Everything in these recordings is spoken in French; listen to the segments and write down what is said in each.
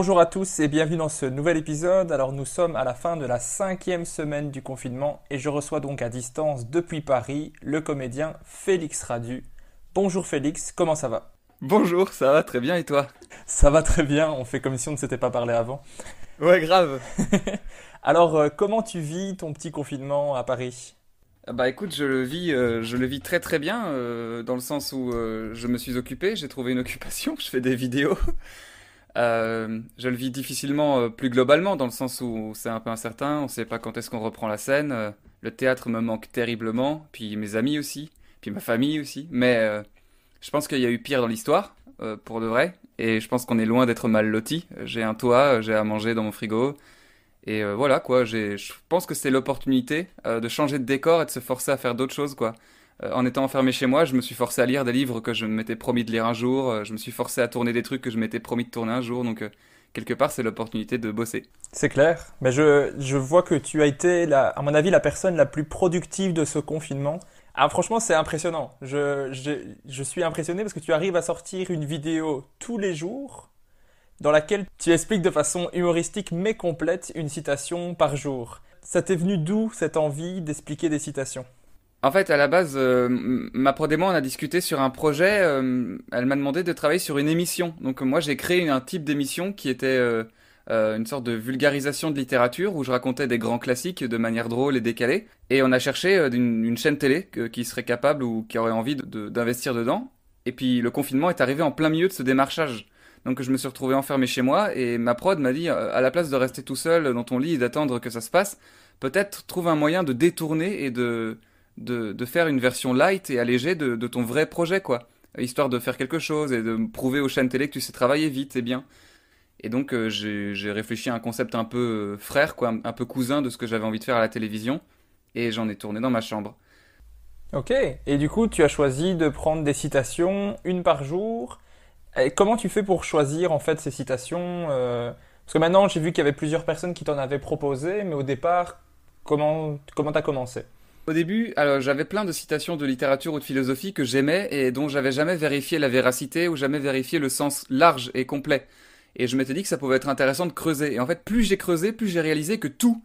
Bonjour à tous et bienvenue dans ce nouvel épisode. Alors nous sommes à la fin de la 5e semaine du confinement et je reçois donc à distance depuis Paris le comédien Félix Radu. Bonjour Félix, comment ça va? Bonjour, ça va très bien et toi? Ça va très bien, on fait comme si on ne s'était pas parlé avant. Ouais, grave. Alors comment tu vis ton petit confinement à Paris? Ah bah écoute, je le vis très très bien, dans le sens où je me suis occupé, j'ai trouvé une occupation, je fais des vidéos. Je le vis difficilement plus globalement, dans le sens où c'est un peu incertain, on sait pas quand est-ce qu'on reprend la scène. Le théâtre me manque terriblement, puis mes amis aussi, puis ma famille aussi. Mais je pense qu'il y a eu pire dans l'histoire, pour de vrai, et je pense qu'on est loin d'être mal loti. J'ai un toit, j'ai à manger dans mon frigo. Et voilà quoi, je pense que c'est l'opportunité de changer de décor et de se forcer à faire d'autres choses quoi. En étant enfermé chez moi, je me suis forcé à lire des livres que je m'étais promis de lire un jour, je me suis forcé à tourner des trucs que je m'étais promis de tourner un jour, donc quelque part c'est l'opportunité de bosser. C'est clair, mais je vois que tu as été, à mon avis, la personne la plus productive de ce confinement. Ah, franchement, c'est impressionnant. Je suis impressionné parce que tu arrives à sortir une vidéo tous les jours dans laquelle tu expliques de façon humoristique mais complète une citation par jour. Ça t'est venu d'où cette envie d'expliquer des citations? En fait, à la base, ma prod et moi, on a discuté sur un projet. Elle m'a demandé de travailler sur une émission. Donc moi, j'ai créé un type d'émission qui était une sorte de vulgarisation de littérature où je racontais des grands classiques de manière drôle et décalée. Et on a cherché une chaîne télé qui serait capable ou qui aurait envie d'investir dedans. Et puis le confinement est arrivé en plein milieu de ce démarchage. Donc je me suis retrouvé enfermé chez moi et ma prod m'a dit, à la place de rester tout seul dans ton lit et d'attendre que ça se passe, peut-être trouve un moyen de détourner et de faire une version light et allégée de ton vrai projet, quoi. Histoire de faire quelque chose et de prouver aux chaînes télé que tu sais travailler vite et bien. Et donc j'ai réfléchi à un concept un peu frère, quoi, un peu cousin de ce que j'avais envie de faire à la télévision. Et j'en ai tourné dans ma chambre. Ok, et du coup, tu as choisi de prendre des citations, une par jour. Et comment tu fais pour choisir en fait ces citations Parce que maintenant, j'ai vu qu'il y avait plusieurs personnes qui t'en avaient proposé, mais au départ, comment t'as commencé? Au début, alors j'avais plein de citations de littérature ou de philosophie que j'aimais et dont j'avais jamais vérifié la véracité ou jamais vérifié le sens large et complet. Et je m'étais dit que ça pouvait être intéressant de creuser. Et en fait, plus j'ai creusé, plus j'ai réalisé que tout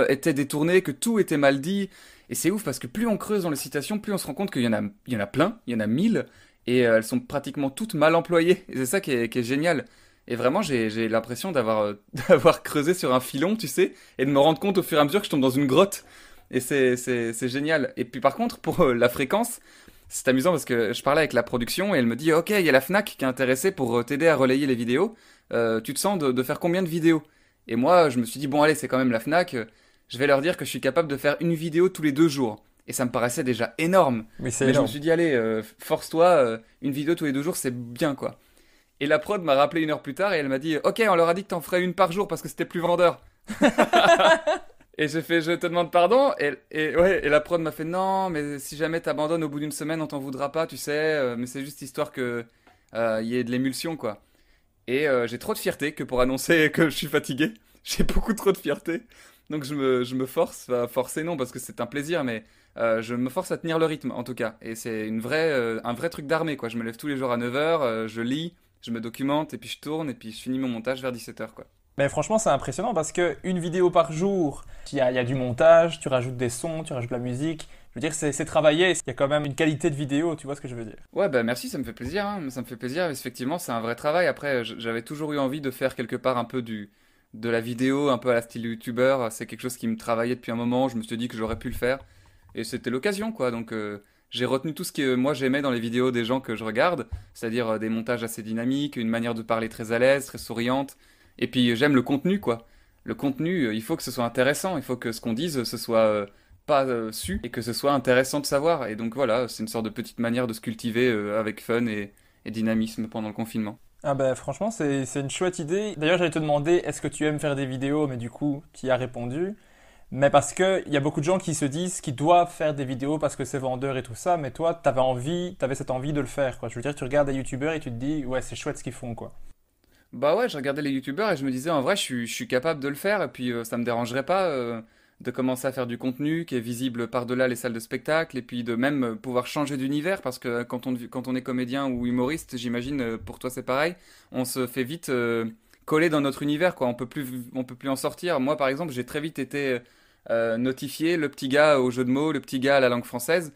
était détourné, que tout était mal dit. Et c'est ouf parce que plus on creuse dans les citations, plus on se rend compte qu'il y en a plein, il y en a 1000, et elles sont pratiquement toutes mal employées. Et c'est ça qui est génial. Et vraiment, j'ai l'impression d'avoir creusé sur un filon, tu sais, et de me rendre compte au fur et à mesure que je tombe dans une grotte. Et c'est génial. Et puis par contre, pour la fréquence, c'est amusant parce que je parlais avec la production et elle me dit, ok, il y a la Fnac qui est intéressée pour t'aider à relayer les vidéos. Tu te sens de faire combien de vidéos? Et moi, je me suis dit, bon allez, c'est quand même la Fnac. Je vais leur dire que je suis capable de faire une vidéo tous les 2 jours. Et ça me paraissait déjà énorme. Oui, c'est Mais je me énorme. suis dit, allez, force-toi, une vidéo tous les 2 jours, c'est bien quoi. Et la prod m'a rappelé 1 heure plus tard et elle m'a dit, ok, on leur a dit que t'en ferais une par jour parce que c'était plus vendeur. Et j'ai fait, je te demande pardon. Ouais, et la prod m'a fait, non, mais si jamais t'abandonnes au bout d'une semaine, on t'en voudra pas, tu sais. Mais c'est juste histoire que y ait de l'émulsion, quoi. Et j'ai trop de fierté que pour annoncer que je suis fatigué. J'ai beaucoup trop de fierté. Donc je me force, enfin, forcer non, parce que c'est un plaisir, mais je me force à tenir le rythme, en tout cas. Et c'est un vrai truc d'armée, quoi. Je me lève tous les jours à 9h, je lis, je me documente, et puis je tourne, et puis je finis mon montage vers 17h, quoi. Mais franchement, c'est impressionnant parce que une vidéo par jour, il y a du montage, tu rajoutes des sons, tu rajoutes de la musique. Je veux dire, c'est travaillé, il y a quand même une qualité de vidéo, tu vois ce que je veux dire. Ouais, bah merci, ça me fait plaisir, hein. Ça me fait plaisir. Effectivement, c'est un vrai travail. Après, j'avais toujours eu envie de faire quelque part un peu de la vidéo, un peu à la style youtubeur. C'est quelque chose qui me travaillait depuis un moment. Je me suis dit que j'aurais pu le faire. Et c'était l'occasion, quoi. Donc, j'ai retenu tout ce que moi j'aimais dans les vidéos des gens que je regarde. C'est-à-dire des montages assez dynamiques, une manière de parler très à l'aise, très souriante. Et puis, j'aime le contenu, quoi. Le contenu, il faut que ce soit intéressant. Il faut que ce qu'on dise, ce soit pas su et que ce soit intéressant de savoir. Et donc voilà, c'est une sorte de petite manière de se cultiver avec fun et dynamisme pendant le confinement. Ah ben franchement, c'est une chouette idée. D'ailleurs, j'allais te demander, est-ce que tu aimes faire des vidéos, mais du coup, tu y as répondu. Mais parce que il y a beaucoup de gens qui se disent qu'ils doivent faire des vidéos parce que c'est vendeur et tout ça, mais toi, t'avais cette envie de le faire, quoi. Je veux dire, tu regardes des youtubeurs et tu te dis, ouais, c'est chouette ce qu'ils font, quoi. Bah ouais, je regardais les youtubeurs et je me disais en vrai, je suis capable de le faire et puis ça me dérangerait pas de commencer à faire du contenu qui est visible par-delà les salles de spectacle et puis de même pouvoir changer d'univers parce que quand on est comédien ou humoriste, j'imagine pour toi c'est pareil, on se fait vite collé dans notre univers, quoi. On peut plus en sortir. Moi, par exemple, j'ai très vite été notifié le petit gars au jeu de mots, le petit gars à la langue française.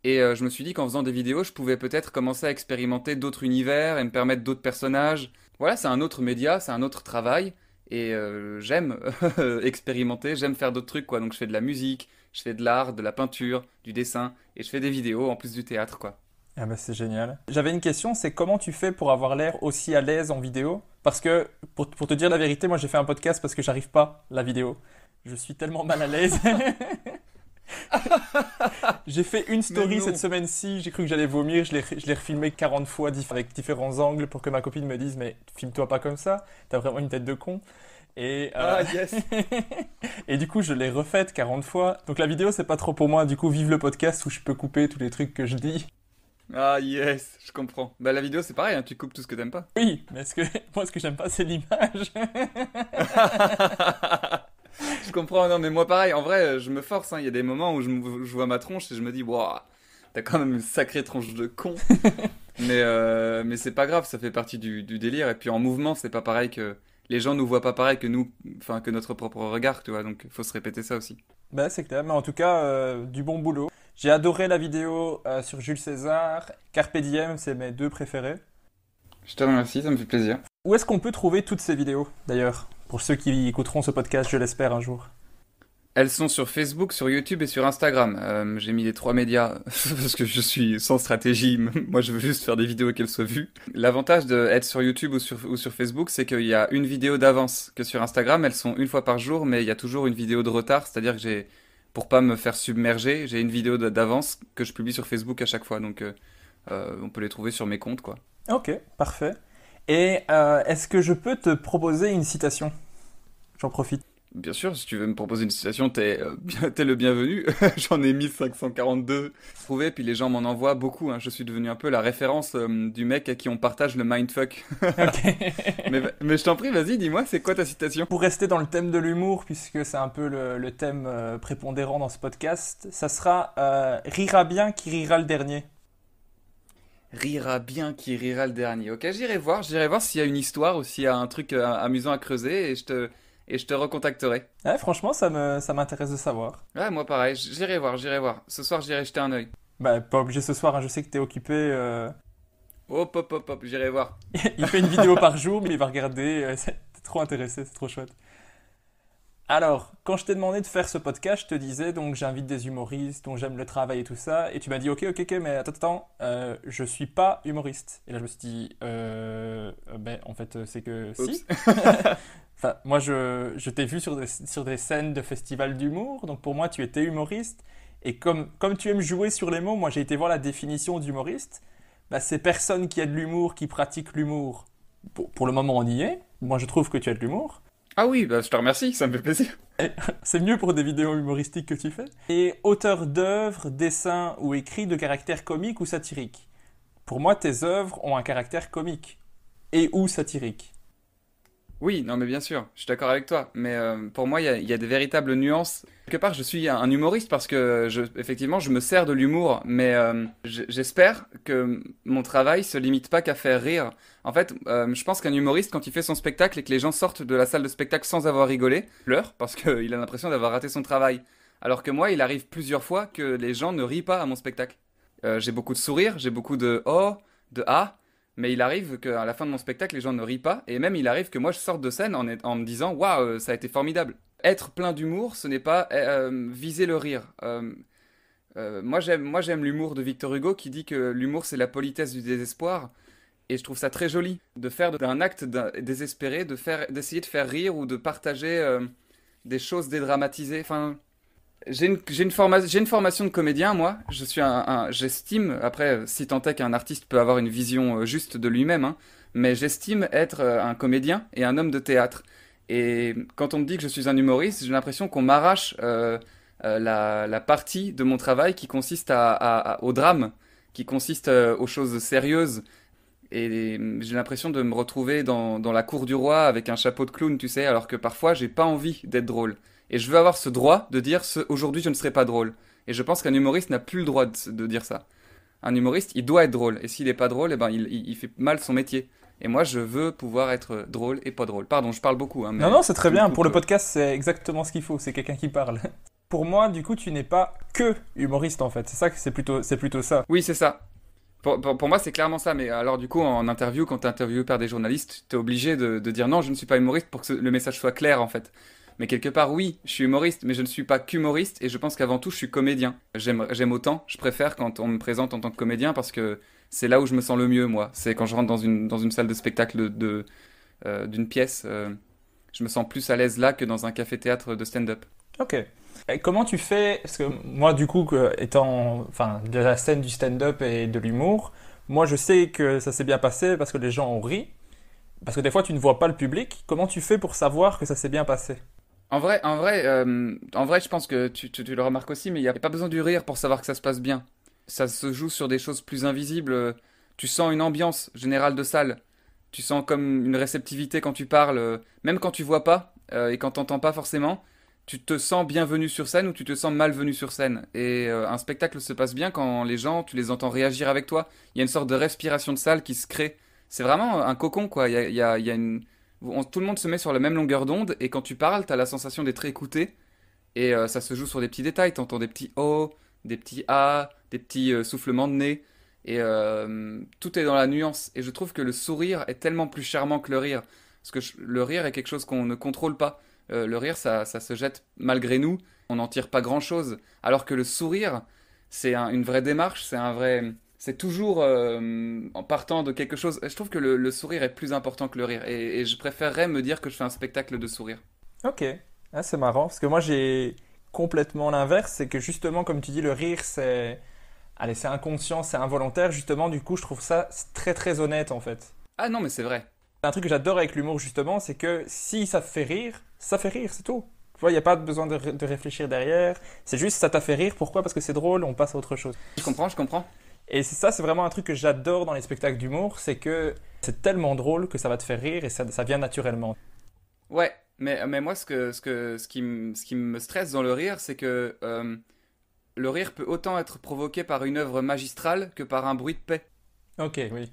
Et je me suis dit qu'en faisant des vidéos, je pouvais peut-être commencer à expérimenter d'autres univers et me permettre d'autres personnages. Voilà, c'est un autre média, c'est un autre travail. Et j'aime expérimenter, j'aime faire d'autres trucs, quoi. Donc je fais de la musique, je fais de l'art, de la peinture, du dessin, et je fais des vidéos en plus du théâtre, quoi. Ah bah c'est génial. J'avais une question, c'est comment tu fais pour avoir l'air aussi à l'aise en vidéo? Parce que, pour te dire la vérité, moi j'ai fait un podcast parce que j'arrive pas la vidéo. Je suis tellement mal à l'aise. J'ai fait une Mais story cette non. semaine-ci, j'ai cru que j'allais vomir, je l'ai refilmé 40 fois avec différents angles pour que ma copine me dise mais filme-toi pas comme ça, t'as vraiment une tête de con. Et, Ah, yes. et du coup je l'ai refaite 40 fois. Donc la vidéo c'est pas trop pour moi, du coup vive le podcast où je peux couper tous les trucs que je dis. Ah, yes, je comprends. Bah, la vidéo, c'est pareil, hein, tu coupes tout ce que t'aimes pas. Oui, mais moi ce que j'aime pas c'est l'image. Je comprends, non, mais moi, pareil, en vrai, je me force, hein. Il y a des moments où je vois ma tronche et je me dis, waouh, t'as quand même une sacrée tronche de con. Mais c'est pas grave, ça fait partie du délire. Et puis en mouvement, c'est pas pareil que. Les gens nous voient pas pareil que nous, enfin, que notre propre regard, tu vois, donc faut se répéter ça aussi. Bah c'est clair, mais en tout cas du bon boulot. J'ai adoré la vidéo sur Jules César, Carpe Diem, c'est mes deux préférés. Je te remercie, ça me fait plaisir. Où est-ce qu'on peut trouver toutes ces vidéos, d'ailleurs? Pour ceux qui écouteront ce podcast, je l'espère, un jour. Elles sont sur Facebook, sur YouTube et sur Instagram. J'ai mis les trois médias parce que je suis sans stratégie. Moi, je veux juste faire des vidéos et qu'elles soient vues. L'avantage d'être sur YouTube ou sur Facebook, c'est qu'il y a une vidéo d'avance. Que sur Instagram, elles sont une fois par jour, mais il y a toujours une vidéo de retard. C'est-à-dire que pour pas me faire submerger, j'ai une vidéo d'avance que je publie sur Facebook à chaque fois. Donc, on peut les trouver sur mes comptes, quoi. Ok, parfait. Et est-ce que je peux te proposer une citation? J'en profite. Bien sûr, si tu veux me proposer une citation, t'es le bienvenu. J'en ai 1542 trouvés, puis les gens m'en envoient beaucoup, hein. Je suis devenu un peu la référence du mec à qui on partage le mindfuck. Ok. Mais je t'en prie, vas-y, dis-moi, c'est quoi ta citation? Pour rester dans le thème de l'humour, puisque c'est un peu le thème prépondérant dans ce podcast, ça sera rira bien qui rira le dernier. Rira bien qui rira le dernier. Ok, j'irai voir s'il y a une histoire ou s'il y a un truc amusant à creuser et je te recontacterai. Ouais, franchement, ça m'intéresse de savoir. Ouais, moi pareil, j'irai voir, j'irai voir. Ce soir, j'irai jeter un œil. Bah, pas obligé ce soir, hein, je sais que t'es occupé. Hop, hop, hop, hop, j'irai voir. Il fait une vidéo par jour, mais il va regarder. T'es trop intéressé, c'est trop chouette. Alors, quand je t'ai demandé de faire ce podcast, je te disais donc j'invite des humoristes dont j'aime le travail et tout ça, et tu m'as dit ok, ok, ok, mais attends, je suis pas humoriste. Et là je me suis dit, ben en fait c'est que si. Oups. Enfin, moi je t'ai vu sur des scènes de festivals d'humour, donc pour moi tu étais humoriste, et comme tu aimes jouer sur les mots, moi j'ai été voir la définition d'humoriste, bah, c'est personne qui a de l'humour, qui pratique l'humour. Pour le moment on y est, moi je trouve que tu as de l'humour. Ah oui, bah, je te remercie, ça me fait plaisir. C'est mieux pour des vidéos humoristiques que tu fais. Et auteur d'œuvres, dessins ou écrits de caractère comique ou satirique. Pour moi, tes œuvres ont un caractère comique et ou satirique. Oui, non mais bien sûr, je suis d'accord avec toi. Mais pour moi, il y a des véritables nuances. Quelque part, je suis un humoriste parce que, effectivement, je me sers de l'humour. Mais j'espère que mon travail se limite pas qu'à faire rire. En fait, je pense qu'un humoriste, quand il fait son spectacle et que les gens sortent de la salle de spectacle sans avoir rigolé, pleure parce qu'il a l'impression d'avoir raté son travail. Alors que moi, il arrive plusieurs fois que les gens ne rient pas à mon spectacle. J'ai beaucoup de sourires, j'ai beaucoup de oh, de ah. Mais il arrive qu'à la fin de mon spectacle, les gens ne rient pas. Et même, il arrive que moi, je sorte de scène en me disant waouh, ça a été formidable. Être plein d'humour, ce n'est pas viser le rire. Moi, j'aime l'humour de Victor Hugo qui dit que l'humour, c'est la politesse du désespoir. Et je trouve ça très joli de faire d'un acte désespéré, d'essayer de faire rire ou de partager des choses dédramatisées. Enfin, j'ai une formation de comédien, moi. J'estime, après, si tant est qu'un artiste peut avoir une vision juste de lui-même, hein, mais j'estime être un comédien et un homme de théâtre. Et quand on me dit que je suis un humoriste, j'ai l'impression qu'on m'arrache la partie de mon travail qui consiste au drame, qui consiste aux choses sérieuses. Et j'ai l'impression de me retrouver dans la cour du roi avec un chapeau de clown, tu sais, alors que parfois j'ai pas envie d'être drôle. Et je veux avoir ce droit de dire aujourd'hui je ne serai pas drôle. Et je pense qu'un humoriste n'a plus le droit de dire ça. Un humoriste, il doit être drôle. Et s'il n'est pas drôle, eh ben, il fait mal son métier. Et moi, je veux pouvoir être drôle et pas drôle. Pardon, je parle beaucoup, hein, Non, mais non, c'est très tu me bien. Pour coupes. le podcast, c'est exactement ce qu'il faut. C'est quelqu'un qui parle. Pour moi, du coup, tu n'es pas que humoriste en fait. C'est ça que c'est plutôt ça. Oui, c'est ça. Pour moi, c'est clairement ça. Mais alors, du coup, en interview, quand tu es interviewé par des journalistes, tu es obligé de dire non, je ne suis pas humoriste pour que le message soit clair, en fait. Mais quelque part, oui, je suis humoriste, mais je ne suis pas qu'humoriste. Et je pense qu'avant tout, je suis comédien. J'aime autant, je préfère quand on me présente en tant que comédien parce que c'est là où je me sens le mieux, moi. C'est quand je rentre dans une salle de spectacle d'une pièce. Je me sens plus à l'aise là que dans un café-théâtre de stand-up. Ok. Et comment tu fais? Parce que moi, du coup, étant enfin, de la scène du stand-up et de l'humour, moi, je sais que ça s'est bien passé parce que les gens ont ri. Parce que des fois, tu ne vois pas le public. Comment tu fais pour savoir que ça s'est bien passé? En vrai, je pense que tu le remarques aussi, mais il n'y a pas besoin du rire pour savoir que ça se passe bien. Ça se joue sur des choses plus invisibles. Tu sens une ambiance générale de salle. Tu sens comme une réceptivité quand tu parles, même quand tu vois pas et quand t'entends pas forcément. Tu te sens bienvenu sur scène ou tu te sens malvenu sur scène. Et un spectacle se passe bien quand les gens, tu les entends réagir avec toi. Il y a une sorte de respiration de salle qui se crée. C'est vraiment un cocon, quoi. Il y a une... tout le monde se met sur la même longueur d'onde et quand tu parles, t'as la sensation d'être écouté. Et ça se joue sur des petits détails. T'entends des petits O, des petits A, des petits soufflements de nez. Et tout est dans la nuance. Et je trouve que le sourire est tellement plus charmant que le rire. Parce que le rire est quelque chose qu'on ne contrôle pas. Le rire, ça se jette malgré nous. On n'en tire pas grand-chose. Alors que le sourire, c'est une vraie démarche. C'est toujours en partant de quelque chose. Je trouve que le sourire est plus important que le rire. Et je préférerais me dire que je fais un spectacle de sourire. Ok. Ah, c'est marrant. Parce que moi, j'ai complètement l'inverse. C'est que justement, comme tu dis, le rire, c'est... Allez, c'est inconscient, c'est involontaire. Justement, du coup, je trouve ça très très honnête en fait. Ah non, mais c'est vrai. Un truc que j'adore avec l'humour, justement, c'est que si ça fait rire, c'est tout. Tu vois, il n'y a pas besoin de réfléchir derrière. C'est juste, ça t'a fait rire. Pourquoi? Parce que c'est drôle, on passe à autre chose. Je comprends, je comprends. Et c'est ça, c'est vraiment un truc que j'adore dans les spectacles d'humour, c'est que c'est tellement drôle que ça va te faire rire et ça vient naturellement. Ouais, mais moi, ce qui me stresse dans le rire, c'est que le rire peut autant être provoqué par une œuvre magistrale que par un bruit de paix. Ok, oui.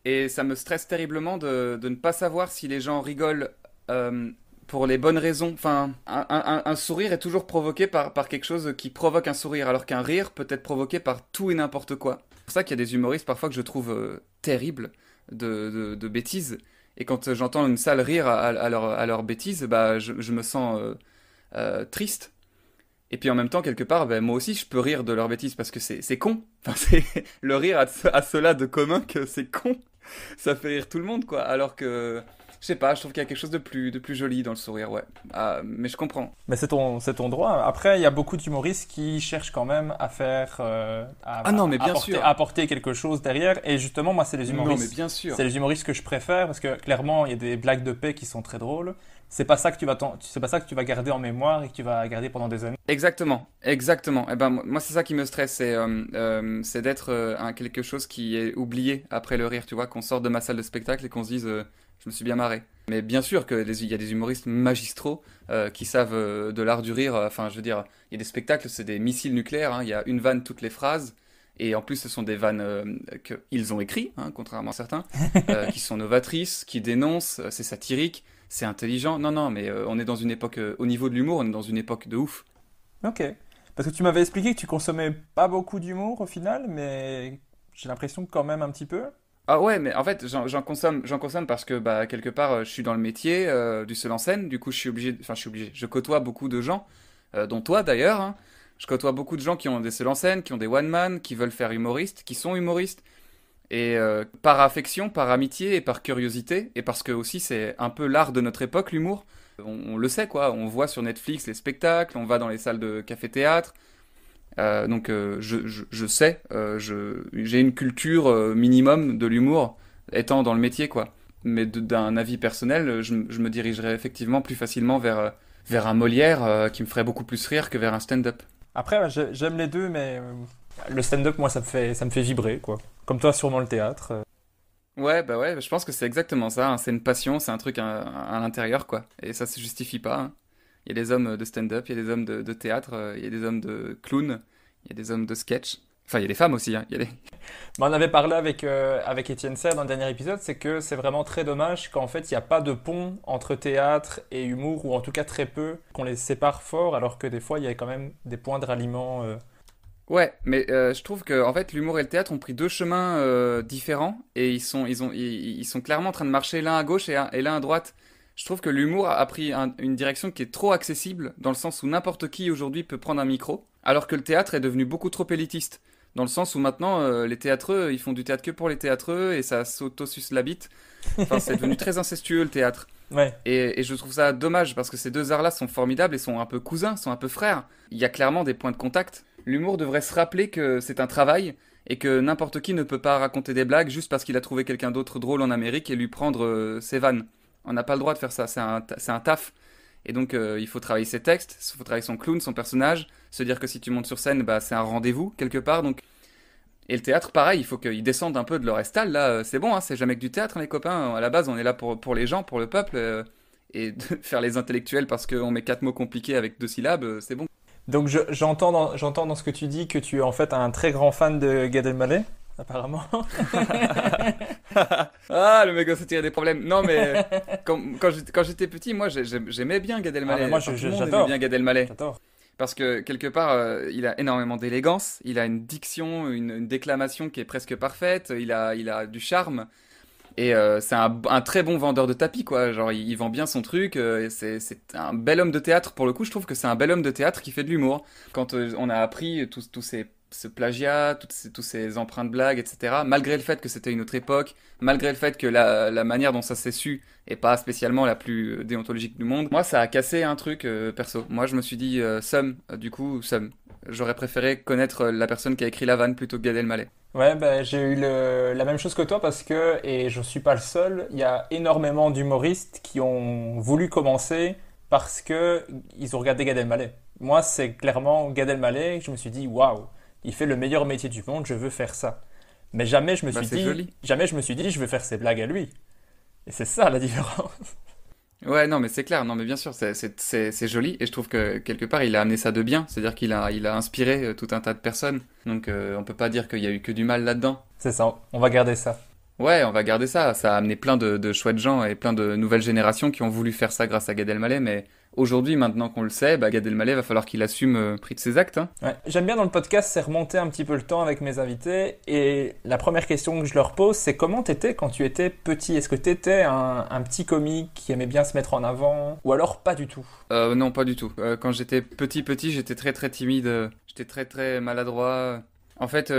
Et ça me stresse terriblement de ne pas savoir si les gens rigolent euh, pour les bonnes raisons. Enfin, un sourire est toujours provoqué par quelque chose qui provoque un sourire, alors qu'un rire peut être provoqué par tout et n'importe quoi. C'est pour ça qu'il y a des humoristes parfois que je trouve terribles de bêtises. Et quand j'entends une salle rire à leur bêtises, bah, je me sens triste. Et puis en même temps, quelque part, ben, moi aussi, je peux rire de leurs bêtises parce que c'est con. Enfin, le rire a cela de commun que c'est con. Ça fait rire tout le monde, quoi. Alors que, je sais pas, je trouve qu'il y a quelque chose de plus joli dans le sourire, ouais. Ah, mais je comprends. Mais c'est ton droit. Après, il y a beaucoup d'humoristes qui cherchent quand même à faire, Ah non, mais bien apporter, sûr. apporter quelque chose derrière. Et justement, moi, Non, mais bien sûr. c'est les humoristes que je préfère parce que clairement, il y a des blagues de paix qui sont très drôles. C'est pas ça que tu vas garder en mémoire et que tu vas garder pendant des années. Exactement, exactement. Et ben moi c'est ça qui me stresse, c'est d'être quelque chose qui est oublié après le rire, tu vois, qu'on sorte de ma salle de spectacle et qu'on se dise je me suis bien marré. Mais bien sûr que il y a des humoristes magistraux qui savent de l'art du rire. Enfin, je veux dire, il y a des spectacles, c'est des missiles nucléaires, hein. Il y a une vanne toutes les phrases. Et en plus, ce sont des vannes qu'ils ont écrites, hein, contrairement à certains, qui sont novatrices, qui dénoncent, c'est satirique, c'est intelligent. Non, non, mais on est dans une époque, au niveau de l'humour, on est dans une époque de ouf. Ok. Parce que tu m'avais expliqué que tu consommais pas beaucoup d'humour au final, mais j'ai l'impression que quand même un petit peu. Ah ouais, mais en fait, j'en consomme parce que bah, quelque part, je suis dans le métier du seul en scène. Du coup, je suis obligé. Je côtoie beaucoup de gens, dont toi d'ailleurs, hein. Je côtoie beaucoup de gens qui ont des seuls en scène, qui ont des one man, qui veulent faire humoriste, qui sont humoristes. Et par affection, par amitié et par curiosité, et parce que aussi c'est un peu l'art de notre époque, l'humour. On le sait quoi, on voit sur Netflix les spectacles, on va dans les salles de café-théâtre. Donc je sais, j'ai une culture minimum de l'humour étant dans le métier quoi. Mais d'un avis personnel, je me dirigerais effectivement plus facilement vers un Molière qui me ferait beaucoup plus rire que vers un stand-up. Après, ouais, j'aime les deux, mais le stand-up, moi, ça me fait vibrer, quoi. Comme toi, sûrement le théâtre. Ouais, bah ouais, je pense que c'est exactement ça, hein. C'est une passion, c'est un truc à l'intérieur, quoi. Et ça se justifie pas, hein. Il y a des hommes de stand-up, il y a des hommes de théâtre, il y a des hommes de clown, il y a des hommes de sketch. Enfin, il y a des femmes aussi, hein. Il y a des... Mais on avait parlé avec Étienne Serre dans le dernier épisode, c'est que c'est vraiment très dommage qu'en fait il n'y a pas de pont entre théâtre et humour, ou en tout cas très peu, qu'on les sépare fort, alors que des fois il y a quand même des points de ralliement. Ouais, mais je trouve que en fait l'humour et le théâtre ont pris deux chemins différents et ils sont clairement en train de marcher l'un à gauche et l'un à droite. Je trouve que l'humour a pris une direction qui est trop accessible dans le sens où n'importe qui aujourd'hui peut prendre un micro, alors que le théâtre est devenu beaucoup trop élitiste. Dans le sens où maintenant les théâtreux ils font du théâtre que pour les théâtreux et ça s'auto-suce la bite. Enfin, c'est devenu très incestueux le théâtre. Ouais, Et je trouve ça dommage parce que ces deux arts-là sont formidables et sont un peu cousins, sont un peu frères. Il y a clairement des points de contact. L'humour devrait se rappeler que c'est un travail et que n'importe qui ne peut pas raconter des blagues juste parce qu'il a trouvé quelqu'un d'autre drôle en Amérique et lui prendre ses vannes. On n'a pas le droit de faire ça, c'est un taf. Et donc il faut travailler ses textes, il faut travailler son clown, son personnage, se dire que si tu montes sur scène, bah, c'est un rendez-vous quelque part. Donc... Et le théâtre, pareil, il faut qu'ils descendent un peu de leur estal. Là, c'est bon, hein, c'est jamais que du théâtre, hein, les copains. À la base, on est là pour les gens, pour le peuple. Et de faire les intellectuels parce qu'on met quatre mots compliqués avec deux syllabes, c'est bon. donc j'entends dans ce que tu dis que tu es en fait un très grand fan de Gad Elmaleh, apparemment. Ah, le mec va se tirer des problèmes. Non, mais quand j'étais petit, moi, j'aimais bien Gad Ah, Elmaleh. mais moi Enfin, tout le monde aimait j'adore, bien Gad Elmaleh. j'adore. Parce que quelque part, il a énormément d'élégance, il a une diction, une déclamation qui est presque parfaite, il a du charme. Et c'est un très bon vendeur de tapis, quoi. Genre, il vend bien son truc. Et c'est un bel homme de théâtre. Pour le coup, je trouve que c'est un bel homme de théâtre qui fait de l'humour. Quand on a appris ce plagiat, tous ces emprunts de blagues, etc. Malgré le fait que c'était une autre époque, malgré le fait que la manière dont ça s'est su est pas spécialement la plus déontologique du monde. Moi, ça a cassé un truc perso. Moi, je me suis dit, du coup, Somme. J'aurais préféré connaître la personne qui a écrit la vanne plutôt que Gad Elmaleh. Ouais, ben, j'ai eu la même chose que toi parce que, et je suis pas le seul, il y a énormément d'humoristes qui ont voulu commencer parce que ils ont regardé Gad Elmaleh. Moi, c'est clairement Gad Elmaleh, je me suis dit, waouh, il fait le meilleur métier du monde, je veux faire ça. Mais Bah, c'est joli. jamais je me suis dit, je veux faire ses blagues à lui. Et c'est ça la différence. Ouais, non, mais c'est clair, non, mais bien sûr, c'est joli, et je trouve que quelque part, il a amené ça de bien, c'est-à-dire il a inspiré tout un tas de personnes, donc on peut pas dire qu'il y a eu que du mal là-dedans. C'est ça, on va garder ça. Ouais, on va garder ça, ça a amené plein de chouettes gens et plein de nouvelles générations qui ont voulu faire ça grâce à Gad Elmaleh, mais aujourd'hui, maintenant qu'on le sait, bah, Gad Elmaleh va falloir qu'il assume pris de ses actes, hein. Ouais. J'aime bien dans le podcast, c'est remonter un petit peu le temps avec mes invités. Et la première question que je leur pose, c'est comment t'étais quand tu étais petit? Est-ce que t'étais un petit comique qui aimait bien se mettre en avant? Ou alors pas du tout? Non, pas du tout. Quand j'étais petit, j'étais très timide, j'étais très maladroit. En fait,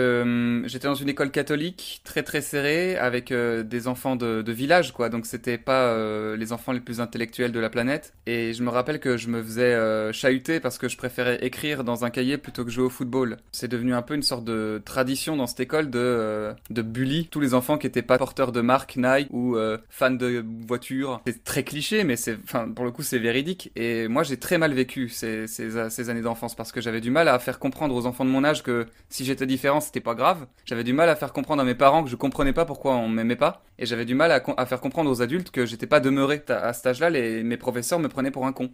j'étais dans une école catholique très serrée avec des enfants de village, quoi. Donc c'était pas les enfants les plus intellectuels de la planète. Et je me rappelle que je me faisais chahuter parce que je préférais écrire dans un cahier plutôt que jouer au football. C'est devenu un peu une sorte de tradition dans cette école de bully tous les enfants qui étaient pas porteurs de marque Nike ou fans de voitures. C'est très cliché, mais enfin, pour le coup, c'est véridique. Et moi, j'ai très mal vécu ces années d'enfance parce que j'avais du mal à faire comprendre aux enfants de mon âge que si j'étais différent, c'était pas grave. J'avais du mal à faire comprendre à mes parents que je comprenais pas pourquoi on m'aimait pas. Et j'avais du mal à faire comprendre aux adultes que j'étais pas demeuré. À cet âge-là, mes professeurs me prenaient pour un con.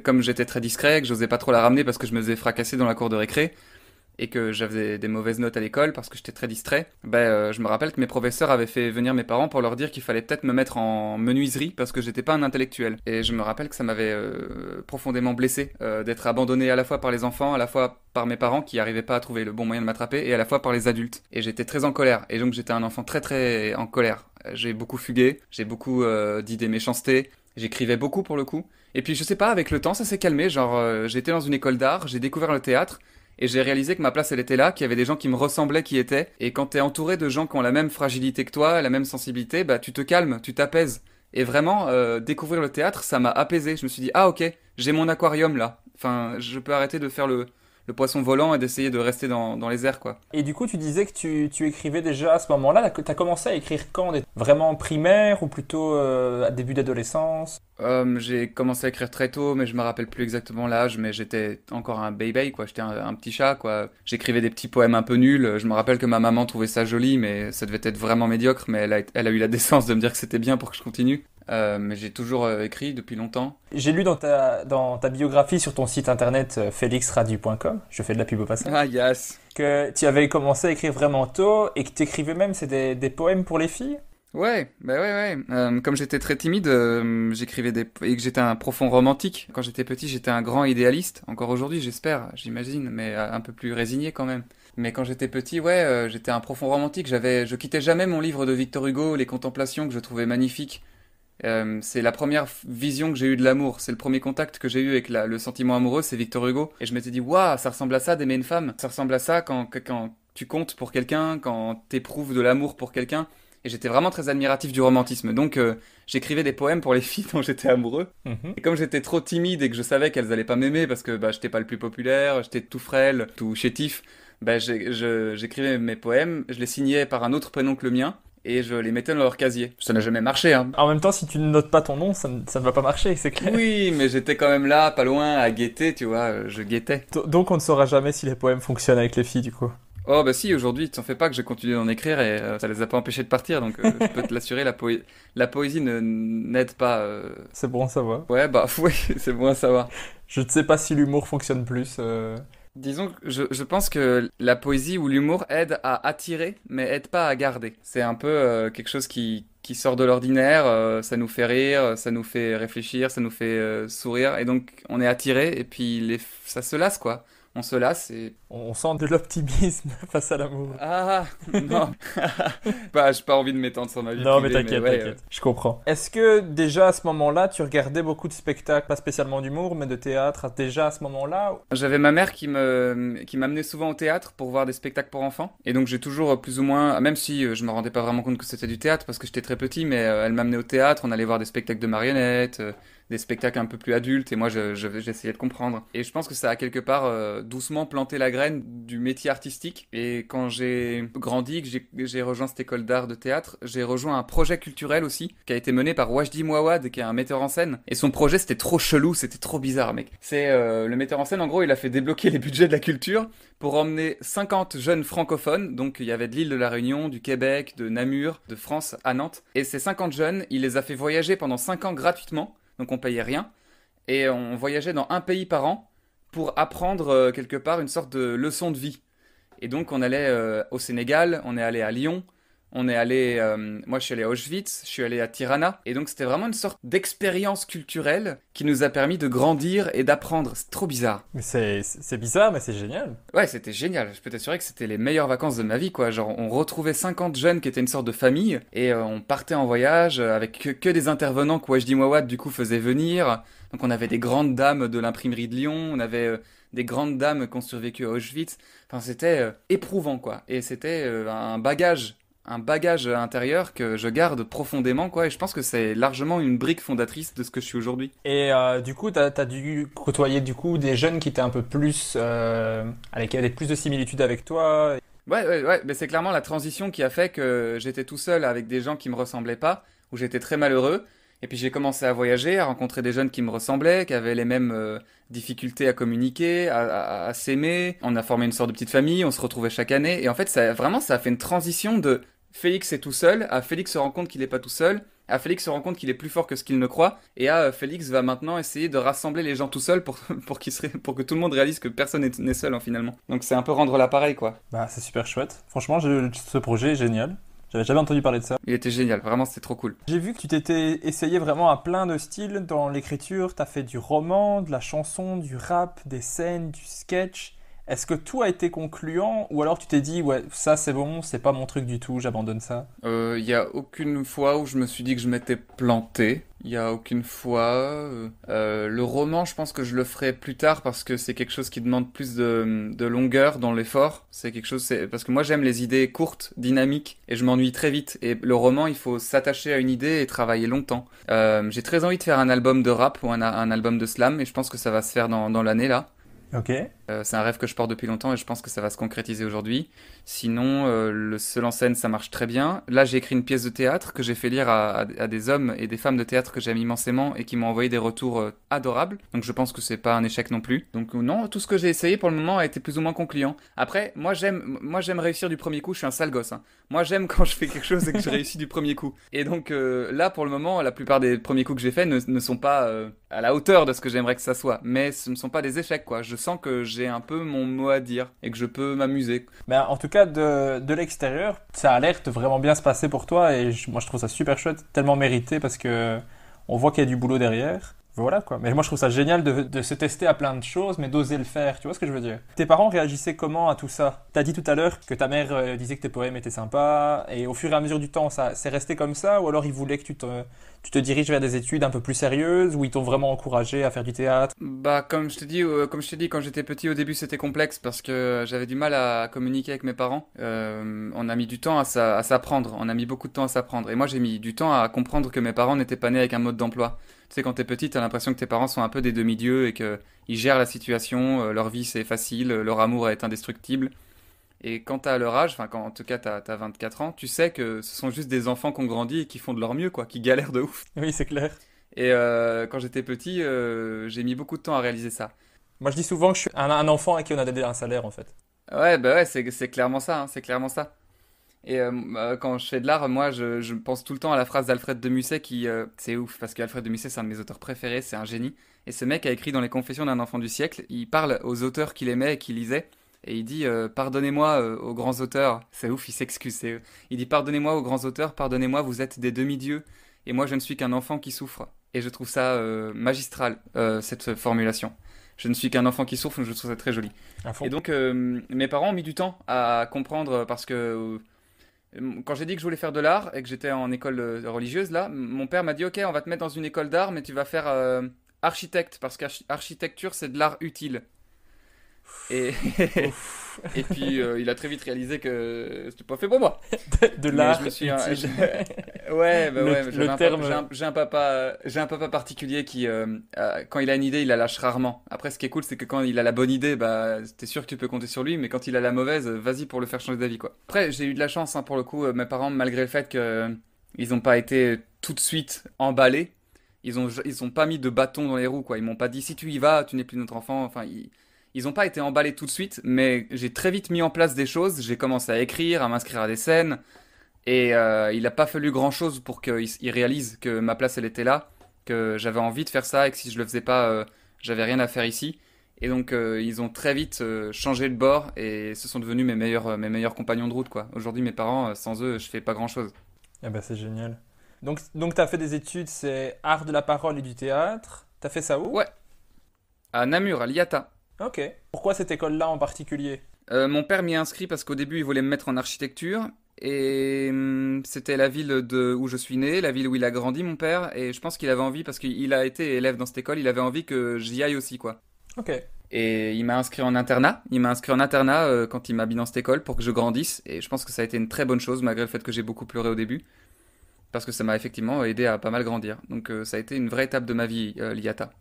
Comme j'étais très discret, que j'osais pas trop la ramener parce que je me faisais fracasser dans la cour de récré, et que j'avais des mauvaises notes à l'école parce que j'étais très distrait, je me rappelle que mes professeurs avaient fait venir mes parents pour leur dire qu'il fallait peut-être me mettre en menuiserie parce que j'étais pas un intellectuel. Et je me rappelle que ça m'avait profondément blessé d'être abandonné à la fois par les enfants, à la fois par mes parents qui arrivaient pas à trouver le bon moyen de m'attraper, et à la fois par les adultes. Et j'étais très en colère. Et donc j'étais un enfant très en colère. J'ai beaucoup fugué, j'ai beaucoup dit des méchancetés, j'écrivais beaucoup pour le coup. Et puis je sais pas, avec le temps ça s'est calmé, genre j'étais dans une école d'art, j'ai découvert le théâtre, et j'ai réalisé que ma place elle était là, qu'il y avait des gens qui me ressemblaient, qui étaient. Et quand t'es entouré de gens qui ont la même fragilité que toi, la même sensibilité, bah tu te calmes, tu t'apaises. Et vraiment, découvrir le théâtre, ça m'a apaisé. Je me suis dit, ah ok, j'ai mon aquarium là. Enfin, je peux arrêter de faire le poisson volant et d'essayer de rester dans les airs, quoi. Et du coup, tu disais que tu écrivais déjà à ce moment-là. T'as commencé à écrire quand? Vraiment primaire ou plutôt à début d'adolescence? J'ai commencé à écrire très tôt, mais je me rappelle plus exactement l'âge, mais j'étais encore un baby, quoi. J'étais un petit chat, quoi. J'écrivais des petits poèmes un peu nuls. Je me rappelle que ma maman trouvait ça joli, mais ça devait être vraiment médiocre, mais elle a eu la décence de me dire que c'était bien pour que je continue. mais j'ai toujours écrit depuis longtemps. J'ai lu dans ta biographie sur ton site internet felixradu.com, je fais de la pub au passage, Ah, yes! que tu avais commencé à écrire vraiment tôt et que tu écrivais même c'est des poèmes pour les filles. Ouais, bah ouais. Comme j'étais très timide, j'écrivais et que j'étais un profond romantique. Quand j'étais petit, j'étais un grand idéaliste. Encore aujourd'hui, j'espère, j'imagine, mais un peu plus résigné quand même. Mais quand j'étais petit, ouais, j'étais un profond romantique. Je quittais jamais mon livre de Victor Hugo, Les Contemplations, que je trouvais magnifique. C'est la première vision que j'ai eue de l'amour. C'est le premier contact que j'ai eu avec le sentiment amoureux, c'est Victor Hugo. Et je m'étais dit, waouh, ça ressemble à ça d'aimer une femme. Ça ressemble à ça quand tu comptes pour quelqu'un, quand t'éprouves de l'amour pour quelqu'un. Et j'étais vraiment très admiratif du romantisme. Donc j'écrivais des poèmes pour les filles dont j'étais amoureux. Mhm. Et comme j'étais trop timide et que je savais qu'elles allaient pas m'aimer parce que bah, j'étais pas le plus populaire, j'étais tout frêle, tout chétif, bah, j'écrivais mes poèmes, je les signais par un autre prénom que le mien et je les mettais dans leur casier. Ça n'a jamais marché, hein. En même temps, si tu ne notes pas ton nom, ça ne va pas marcher, c'est clair. Oui, mais j'étais quand même là, pas loin, à guetter, tu vois, je guettais. Donc on ne saura jamais si les poèmes fonctionnent avec les filles du coup. Oh bah si, aujourd'hui, t'en fais pas que j'ai continué d'en écrire et ça les a pas empêchés de partir, donc je peux te l'assurer, la poésie n'aide pas. C'est bon à savoir. Ouais, bah oui, c'est bon à savoir. Je ne sais pas si l'humour fonctionne plus. Disons que je pense que la poésie ou l'humour aide à attirer, mais aide pas à garder. C'est un peu quelque chose qui sort de l'ordinaire, ça nous fait rire, ça nous fait réfléchir, ça nous fait sourire, et donc on est attiré, et puis ça se lasse, quoi. On se lasse et... On sent de l'optimisme face à l'amour. Ah, non. Bah, j'ai pas envie de m'étendre sur ma vie Non, mais privée, t'inquiète, ouais, t'inquiète. Je comprends. Est-ce que déjà à ce moment-là, tu regardais beaucoup de spectacles, pas spécialement d'humour, mais de théâtre, déjà à ce moment-là? J'avais ma mère qui m'amenait souvent au théâtre pour voir des spectacles pour enfants. Et donc j'ai toujours plus ou moins, même si je me rendais pas vraiment compte que c'était du théâtre parce que j'étais très petit, mais elle m'amenait au théâtre, on allait voir des spectacles de marionnettes, des spectacles un peu plus adultes, et moi j'essayais de comprendre. Et je pense que ça a quelque part doucement planté la graine du métier artistique. Et quand j'ai grandi, que j'ai rejoint cette école d'art de théâtre, j'ai rejoint un projet culturel aussi, qui a été mené par Wajdi Mouawad, qui est un metteur en scène. Et son projet c'était trop chelou, c'était trop bizarre, mec. C'est le metteur en scène, en gros, il a fait débloquer les budgets de la culture pour emmener 50 jeunes francophones, donc il y avait de l'île de la Réunion, du Québec, de Namur, de France à Nantes. Et ces 50 jeunes, il les a fait voyager pendant 5 ans gratuitement, donc on payait rien, et on voyageait dans un pays par an pour apprendre quelque part une sorte de leçon de vie. Et donc on allait au Sénégal, on est allé à Lyon, on est allé, moi je suis allé à Auschwitz, je suis allé à Tirana, et donc c'était vraiment une sorte d'expérience culturelle qui nous a permis de grandir et d'apprendre. C'est trop bizarre. Mais c'est bizarre, mais c'est génial. Ouais, c'était génial. Je peux t'assurer que c'était les meilleures vacances de ma vie, quoi. Genre, on retrouvait 50 jeunes qui étaient une sorte de famille, et on partait en voyage avec que des intervenants que Wajdi Mouawad, du coup, faisait venir. Donc, on avait des grandes dames de l'imprimerie de Lyon, on avait des grandes dames qui ont survécu à Auschwitz. Enfin, c'était éprouvant, quoi. Et c'était un bagage intérieur que je garde profondément, quoi. Et je pense que c'est largement une brique fondatrice de ce que je suis aujourd'hui. Et du coup, t'as dû côtoyer du coup des jeunes qui étaient un peu plus, qui avaient plus de similitudes avec toi. Ouais, mais c'est clairement la transition qui a fait que j'étais tout seul avec des gens qui me ressemblaient pas, où j'étais très malheureux. Et puis j'ai commencé à voyager, à rencontrer des jeunes qui me ressemblaient, qui avaient les mêmes difficultés à communiquer, à s'aimer. On a formé une sorte de petite famille, on se retrouvait chaque année. Et en fait, ça a fait une transition de Félix est tout seul, à Félix se rend compte qu'il est pas tout seul, à Félix se rend compte qu'il est plus fort que ce qu'il ne croit, et à Félix va maintenant essayer de rassembler les gens tout seul pour que tout le monde réalise que personne n'est seul, hein, finalement. Donc c'est un peu rendre l'appareil, quoi. Bah, c'est super chouette. Franchement, ce projet est génial. J'avais jamais entendu parler de ça. Il était génial, vraiment c'était trop cool. J'ai vu que tu t'étais essayé vraiment à plein de styles dans l'écriture. T'as fait du roman, de la chanson, du rap, des scènes, du sketch. Est-ce que tout a été concluant ou alors tu t'es dit ouais ça c'est bon, c'est pas mon truc du tout, j'abandonne ça? Y a aucune fois où je me suis dit que je m'étais planté. Il y a aucune fois. Le roman, je pense que je le ferai plus tard parce que c'est quelque chose qui demande plus de longueur dans l'effort. Parce que moi j'aime les idées courtes, dynamiques, et je m'ennuie très vite. Et le roman, il faut s'attacher à une idée et travailler longtemps. J'ai très envie de faire un album de rap ou un album de slam, et je pense que ça va se faire dans l'année là. Ok. C'est un rêve que je porte depuis longtemps et je pense que ça va se concrétiser aujourd'hui. Sinon, le seul en scène, ça marche très bien. Là, j'ai écrit une pièce de théâtre que j'ai fait lire à des hommes et des femmes de théâtre que j'aime immensément et qui m'ont envoyé des retours adorables. Donc je pense que c'est pas un échec non plus. Donc non, tout ce que j'ai essayé pour le moment a été plus ou moins concluant. Après, moi j'aime réussir du premier coup. Je suis un sale gosse, hein. Moi, j'aime quand je fais quelque chose et que je réussis du premier coup. Et donc là, pour le moment, la plupart des premiers coups que j'ai faits ne sont pas à la hauteur de ce que j'aimerais que ça soit. Mais ce ne sont pas des échecs, quoi. Je sens que j'ai un peu mon mot à dire et que je peux m'amuser. Ben, en tout cas, de l'extérieur, ça a l'air de vraiment bien se passer pour toi et moi je trouve ça super chouette, tellement mérité parce que on voit qu'il y a du boulot derrière. Voilà quoi. Mais moi je trouve ça génial de se tester à plein de choses, mais d'oser le faire. Tu vois ce que je veux dire? Tes parents réagissaient comment à tout ça? T'as dit tout à l'heure que ta mère disait que tes poèmes étaient sympas et au fur et à mesure du temps, ça c'est resté comme ça ou alors ils voulaient que tu te diriges vers des études un peu plus sérieuses ou ils t'ont vraiment encouragé à faire du théâtre? Bah, comme je t'ai dit, quand j'étais petit, au début, c'était complexe parce que j'avais du mal à communiquer avec mes parents. On a mis du temps à s'apprendre. On a mis beaucoup de temps à s'apprendre. Et moi, j'ai mis du temps à comprendre que mes parents n'étaient pas nés avec un mode d'emploi. Tu sais, quand t'es petit, t'as l'impression que tes parents sont un peu des demi-dieux et que ils gèrent la situation, leur vie c'est facile, leur amour est indestructible. Et quand t'as leur âge, enfin, quand en tout cas t'as 24 ans, tu sais que ce sont juste des enfants qui ont grandi et qui font de leur mieux, quoi, qui galèrent de ouf. Oui, c'est clair. Et quand j'étais petit, j'ai mis beaucoup de temps à réaliser ça. Moi je dis souvent que je suis un enfant à qui on a donné un salaire en fait. Ouais, bah ouais, c'est clairement ça, hein, c'est clairement ça. Et quand je fais de l'art, moi, je pense tout le temps à la phrase d'Alfred de Musset qui, c'est ouf, parce qu'Alfred de Musset, c'est un de mes auteurs préférés, c'est un génie. Et ce mec a écrit dans les Confessions d'un enfant du siècle, il parle aux auteurs qu'il aimait et qu'il lisait, et il dit, pardonnez-moi aux grands auteurs, c'est ouf, il s'excuse, il dit, pardonnez-moi aux grands auteurs, pardonnez-moi, vous êtes des demi-dieux, et moi, je ne suis qu'un enfant qui souffre. Et je trouve ça magistral, cette formulation. Je ne suis qu'un enfant qui souffre, je trouve ça très joli. À Et fond. donc, mes parents ont mis du temps à comprendre parce que quand j'ai dit que je voulais faire de l'art et que j'étais en école religieuse, là, mon père m'a dit, ok, on va te mettre dans une école d'art, mais tu vas faire architecte, parce qu'architecture, c'est de l'art utile. Et, Ouf. et puis, il a très vite réalisé que c'était pas fait pour moi. De Mais l'art je me suis... utile. ouais, bah ouais, Le terme. j'ai un papa particulier qui, quand il a une idée, il la lâche rarement. Après, ce qui est cool, c'est que quand il a la bonne idée, bah, t'es sûr que tu peux compter sur lui, mais quand il a la mauvaise, vas-y pour le faire changer d'avis, quoi. Après, j'ai eu de la chance, hein, pour le coup, mes parents, malgré le fait que ils ont pas été tout de suite emballés, ils ont pas mis de bâton dans les roues, quoi. Ils m'ont pas dit, si tu y vas, tu n'es plus notre enfant. Enfin, ils ont pas été emballés tout de suite, mais j'ai très vite mis en place des choses. J'ai commencé à écrire, à m'inscrire à des scènes. Et il n'a pas fallu grand-chose pour qu'ils réalisent que ma place, elle était là, que j'avais envie de faire ça et que si je le faisais pas, j'avais rien à faire ici. Et donc, ils ont très vite changé de bord et ce sont devenus mes meilleurs compagnons de route, quoi. Aujourd'hui, mes parents, sans eux, je fais pas grand-chose. Ah bah c'est génial. Donc tu as fait des études, c'est art de la parole et du théâtre. T'as fait ça où? Ouais, à Namur, à l'IATA. Ok. Pourquoi cette école-là en particulier? Mon père m'y a inscrit parce qu'au début, il voulait me mettre en architecture. Et c'était la ville où je suis né, la ville où il a grandi, mon père. Et je pense qu'il avait envie, parce qu'il a été élève dans cette école, il avait envie que j'y aille aussi, quoi. Ok. Et il m'a inscrit en internat. Il m'a inscrit en internat quand il m'a mis dans cette école pour que je grandisse. Et je pense que ça a été une très bonne chose, malgré le fait que j'ai beaucoup pleuré au début. Parce que ça m'a effectivement aidé à pas mal grandir. Donc ça a été une vraie étape de ma vie, l'IATA.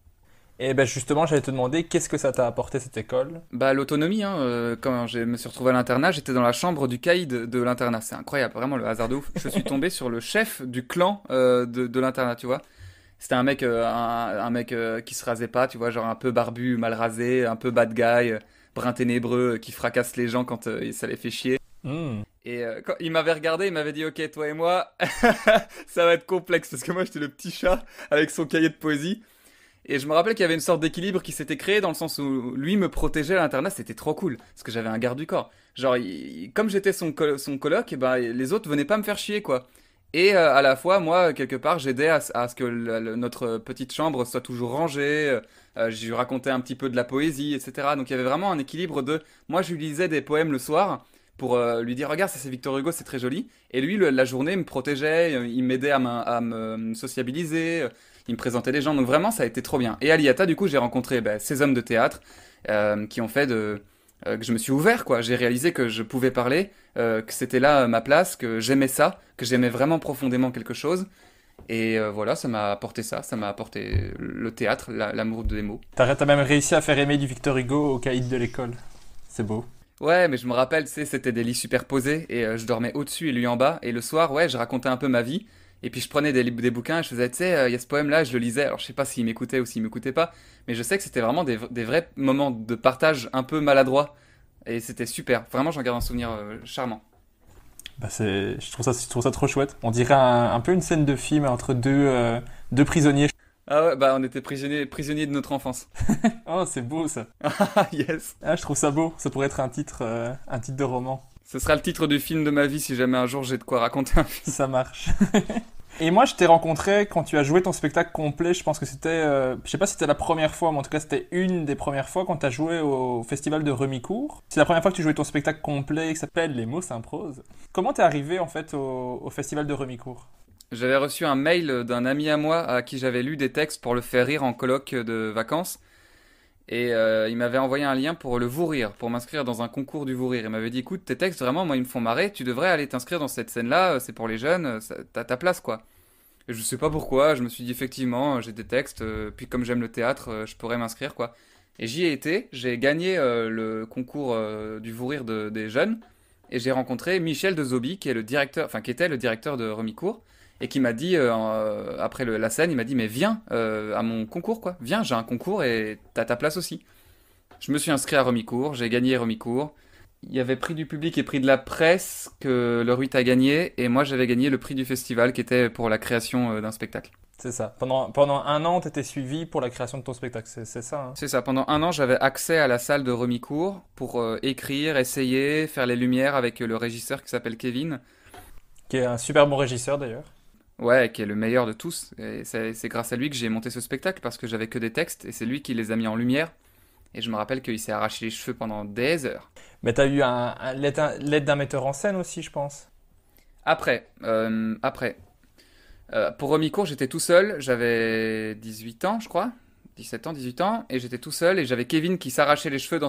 Et ben justement, j'allais te demander qu'est-ce que ça t'a apporté cette école? Bah, l'autonomie, hein, quand je me suis retrouvé à l'internat, j'étais dans la chambre du caïd de l'internat. C'est incroyable, vraiment le hasard de ouf. Je suis tombé sur le chef du clan de l'internat, tu vois. C'était un mec qui se rasait pas, tu vois, genre un peu barbu, mal rasé, un peu bad guy, brun ténébreux, qui fracasse les gens quand ça les fait chier. Hmm. Et quand il m'avait regardé, il m'avait dit, ok, toi et moi, ça va être complexe, parce que moi j'étais le petit chat avec son cahier de poésie. Et je me rappelle qu'il y avait une sorte d'équilibre qui s'était créé dans le sens où lui me protégeait à l'internat, c'était trop cool, parce que j'avais un garde du corps. Genre, comme j'étais son coloc, et ben, les autres venaient pas me faire chier, quoi. Et à la fois, moi, quelque part, j'aidais à ce que notre petite chambre soit toujours rangée, je lui racontais un petit peu de la poésie, etc. Donc il y avait vraiment un équilibre de... Moi, je lui lisais des poèmes le soir pour lui dire, regarde, ça c'est Victor Hugo, c'est très joli. Et lui, la journée, me protégeait, il m'aidait à me sociabiliser, il me présentait des gens, donc vraiment ça a été trop bien. Et à l'IATA, du coup, j'ai rencontré ces hommes de théâtre qui ont fait que je me suis ouvert, quoi. J'ai réalisé que je pouvais parler, que c'était là ma place, que j'aimais ça, que j'aimais vraiment profondément quelque chose. Et voilà, ça m'a apporté le théâtre, l'amour des mots. T'as même réussi à faire aimer du Victor Hugo au caïd de l'école. C'est beau. Ouais, mais je me rappelle, tu sais, c'était des lits superposés et je dormais au-dessus et lui en bas. Et le soir, ouais, je racontais un peu ma vie. Et puis je prenais des bouquins et je faisais, tu sais, il y a ce poème-là, je le lisais. Alors je sais pas s'il m'écoutait ou s'il m'écoutait pas, mais je sais que c'était vraiment des vrais moments de partage un peu maladroits. Et c'était super. Vraiment, j'en garde un souvenir charmant. Bah je trouve ça trop chouette. On dirait un peu une scène de film entre deux prisonniers. Ah ouais, bah on était prisonniers de notre enfance. Oh, c'est beau ça. Ah yes. Ah, je trouve ça beau. Ça pourrait être un titre de roman. Ce sera le titre du film de ma vie si jamais un jour j'ai de quoi raconter un film. Ça marche. Et moi, je t'ai rencontré quand tu as joué ton spectacle complet. Je pense que c'était, je sais pas si c'était la première fois, mais en tout cas, c'était une des premières fois quand tu as joué au festival de Remicourt. C'est la première fois que tu jouais ton spectacle complet qui s'appelle Les mots s'improsent. Comment t'es arrivé en fait au festival de Remicourt? J'avais reçu un mail d'un ami à moi à qui j'avais lu des textes pour le faire rire en colloque de vacances. Et il m'avait envoyé un lien pour le vous rire, pour m'inscrire dans un concours du vous rire. Il m'avait dit, écoute, tes textes, vraiment, moi, ils me font marrer, tu devrais aller t'inscrire dans cette scène-là, c'est pour les jeunes, t'as ta place, quoi. Et je sais pas pourquoi, je me suis dit, effectivement, j'ai des textes, puis comme j'aime le théâtre, je pourrais m'inscrire, quoi. Et j'y ai été, j'ai gagné le concours du vous rire des jeunes, et j'ai rencontré Michel de Zobi, qui est le directeur, enfin, qui était le directeur de Remicourt, et qui m'a dit, après la scène, il m'a dit, mais viens à mon concours, quoi. Viens, j'ai un concours et t'as ta place aussi. Je me suis inscrit à Remicourt, j'ai gagné Remicourt. Il y avait prix du public et prix de la presse que le RUT a gagné, et moi j'avais gagné le prix du festival qui était pour la création d'un spectacle. C'est ça. Pendant un an, t'étais suivi pour la création de ton spectacle. C'est ça, hein. C'est ça, pendant un an j'avais accès à la salle de Remicourt pour écrire, essayer, faire les lumières avec le régisseur qui s'appelle Kevin. Qui est un super bon régisseur d'ailleurs. Ouais, qui est le meilleur de tous. Et c'est grâce à lui que j'ai monté ce spectacle parce que j'avais que des textes et c'est lui qui les a mis en lumière. Et je me rappelle qu'il s'est arraché les cheveux pendant des heures. Mais t'as eu l'aide d'un metteur en scène aussi, je pense. Après, pour Remicourt, j'étais tout seul. J'avais 18 ans, je crois. 17 ans, 18 ans. Et j'étais tout seul. Et j'avais Kevin qui s'arrachait les cheveux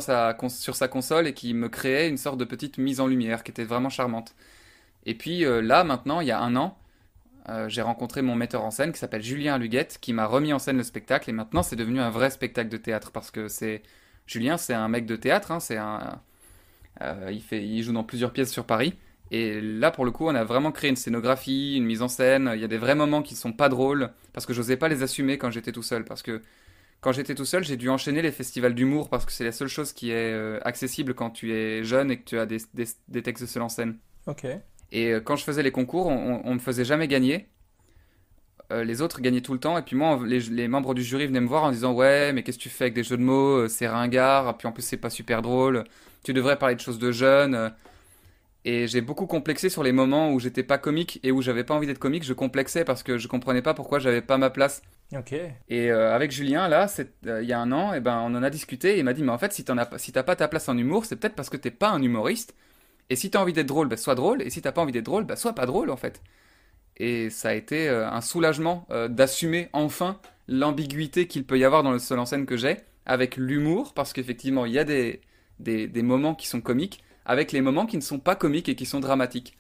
sur sa console et qui me créait une sorte de petite mise en lumière qui était vraiment charmante. Et puis là, maintenant, il y a un an, j'ai rencontré mon metteur en scène qui s'appelle Julien Luguette, qui m'a remis en scène le spectacle. Et maintenant, c'est devenu un vrai spectacle de théâtre parce que Julien, c'est un mec de théâtre. Hein, il joue dans plusieurs pièces sur Paris. Et là, pour le coup, on a vraiment créé une scénographie, une mise en scène. Il y a des vrais moments qui sont pas drôles parce que j'osais pas les assumer quand j'étais tout seul. Parce que quand j'étais tout seul, j'ai dû enchaîner les festivals d'humour parce que c'est la seule chose qui est accessible quand tu es jeune et que tu as des textes de seul en scène. Ok. Et quand je faisais les concours, on me faisait jamais gagner. Les autres gagnaient tout le temps. Et puis moi, les membres du jury venaient me voir en disant, ouais, mais qu'est-ce que tu fais avec des jeux de mots? C'est ringard. Puis en plus, c'est pas super drôle. Tu devrais parler de choses de jeunes. Et j'ai beaucoup complexé sur les moments où j'étais pas comique et où j'avais pas envie d'être comique. Je complexais parce que je comprenais pas pourquoi j'avais pas ma place. Ok. Et avec Julien, là, il y a un an, et ben, on en a discuté. Et il m'a dit, mais en fait, si t'as pas ta place en humour, c'est peut-être parce que t'es pas un humoriste. Et si t'as envie d'être drôle, bah, sois drôle. Et si t'as pas envie d'être drôle, bah, sois pas drôle, en fait. Et ça a été un soulagement d'assumer enfin l'ambiguïté qu'il peut y avoir dans le seul en scène que j'ai, avec l'humour, parce qu'effectivement, il y a des moments qui sont comiques, avec les moments qui ne sont pas comiques et qui sont dramatiques.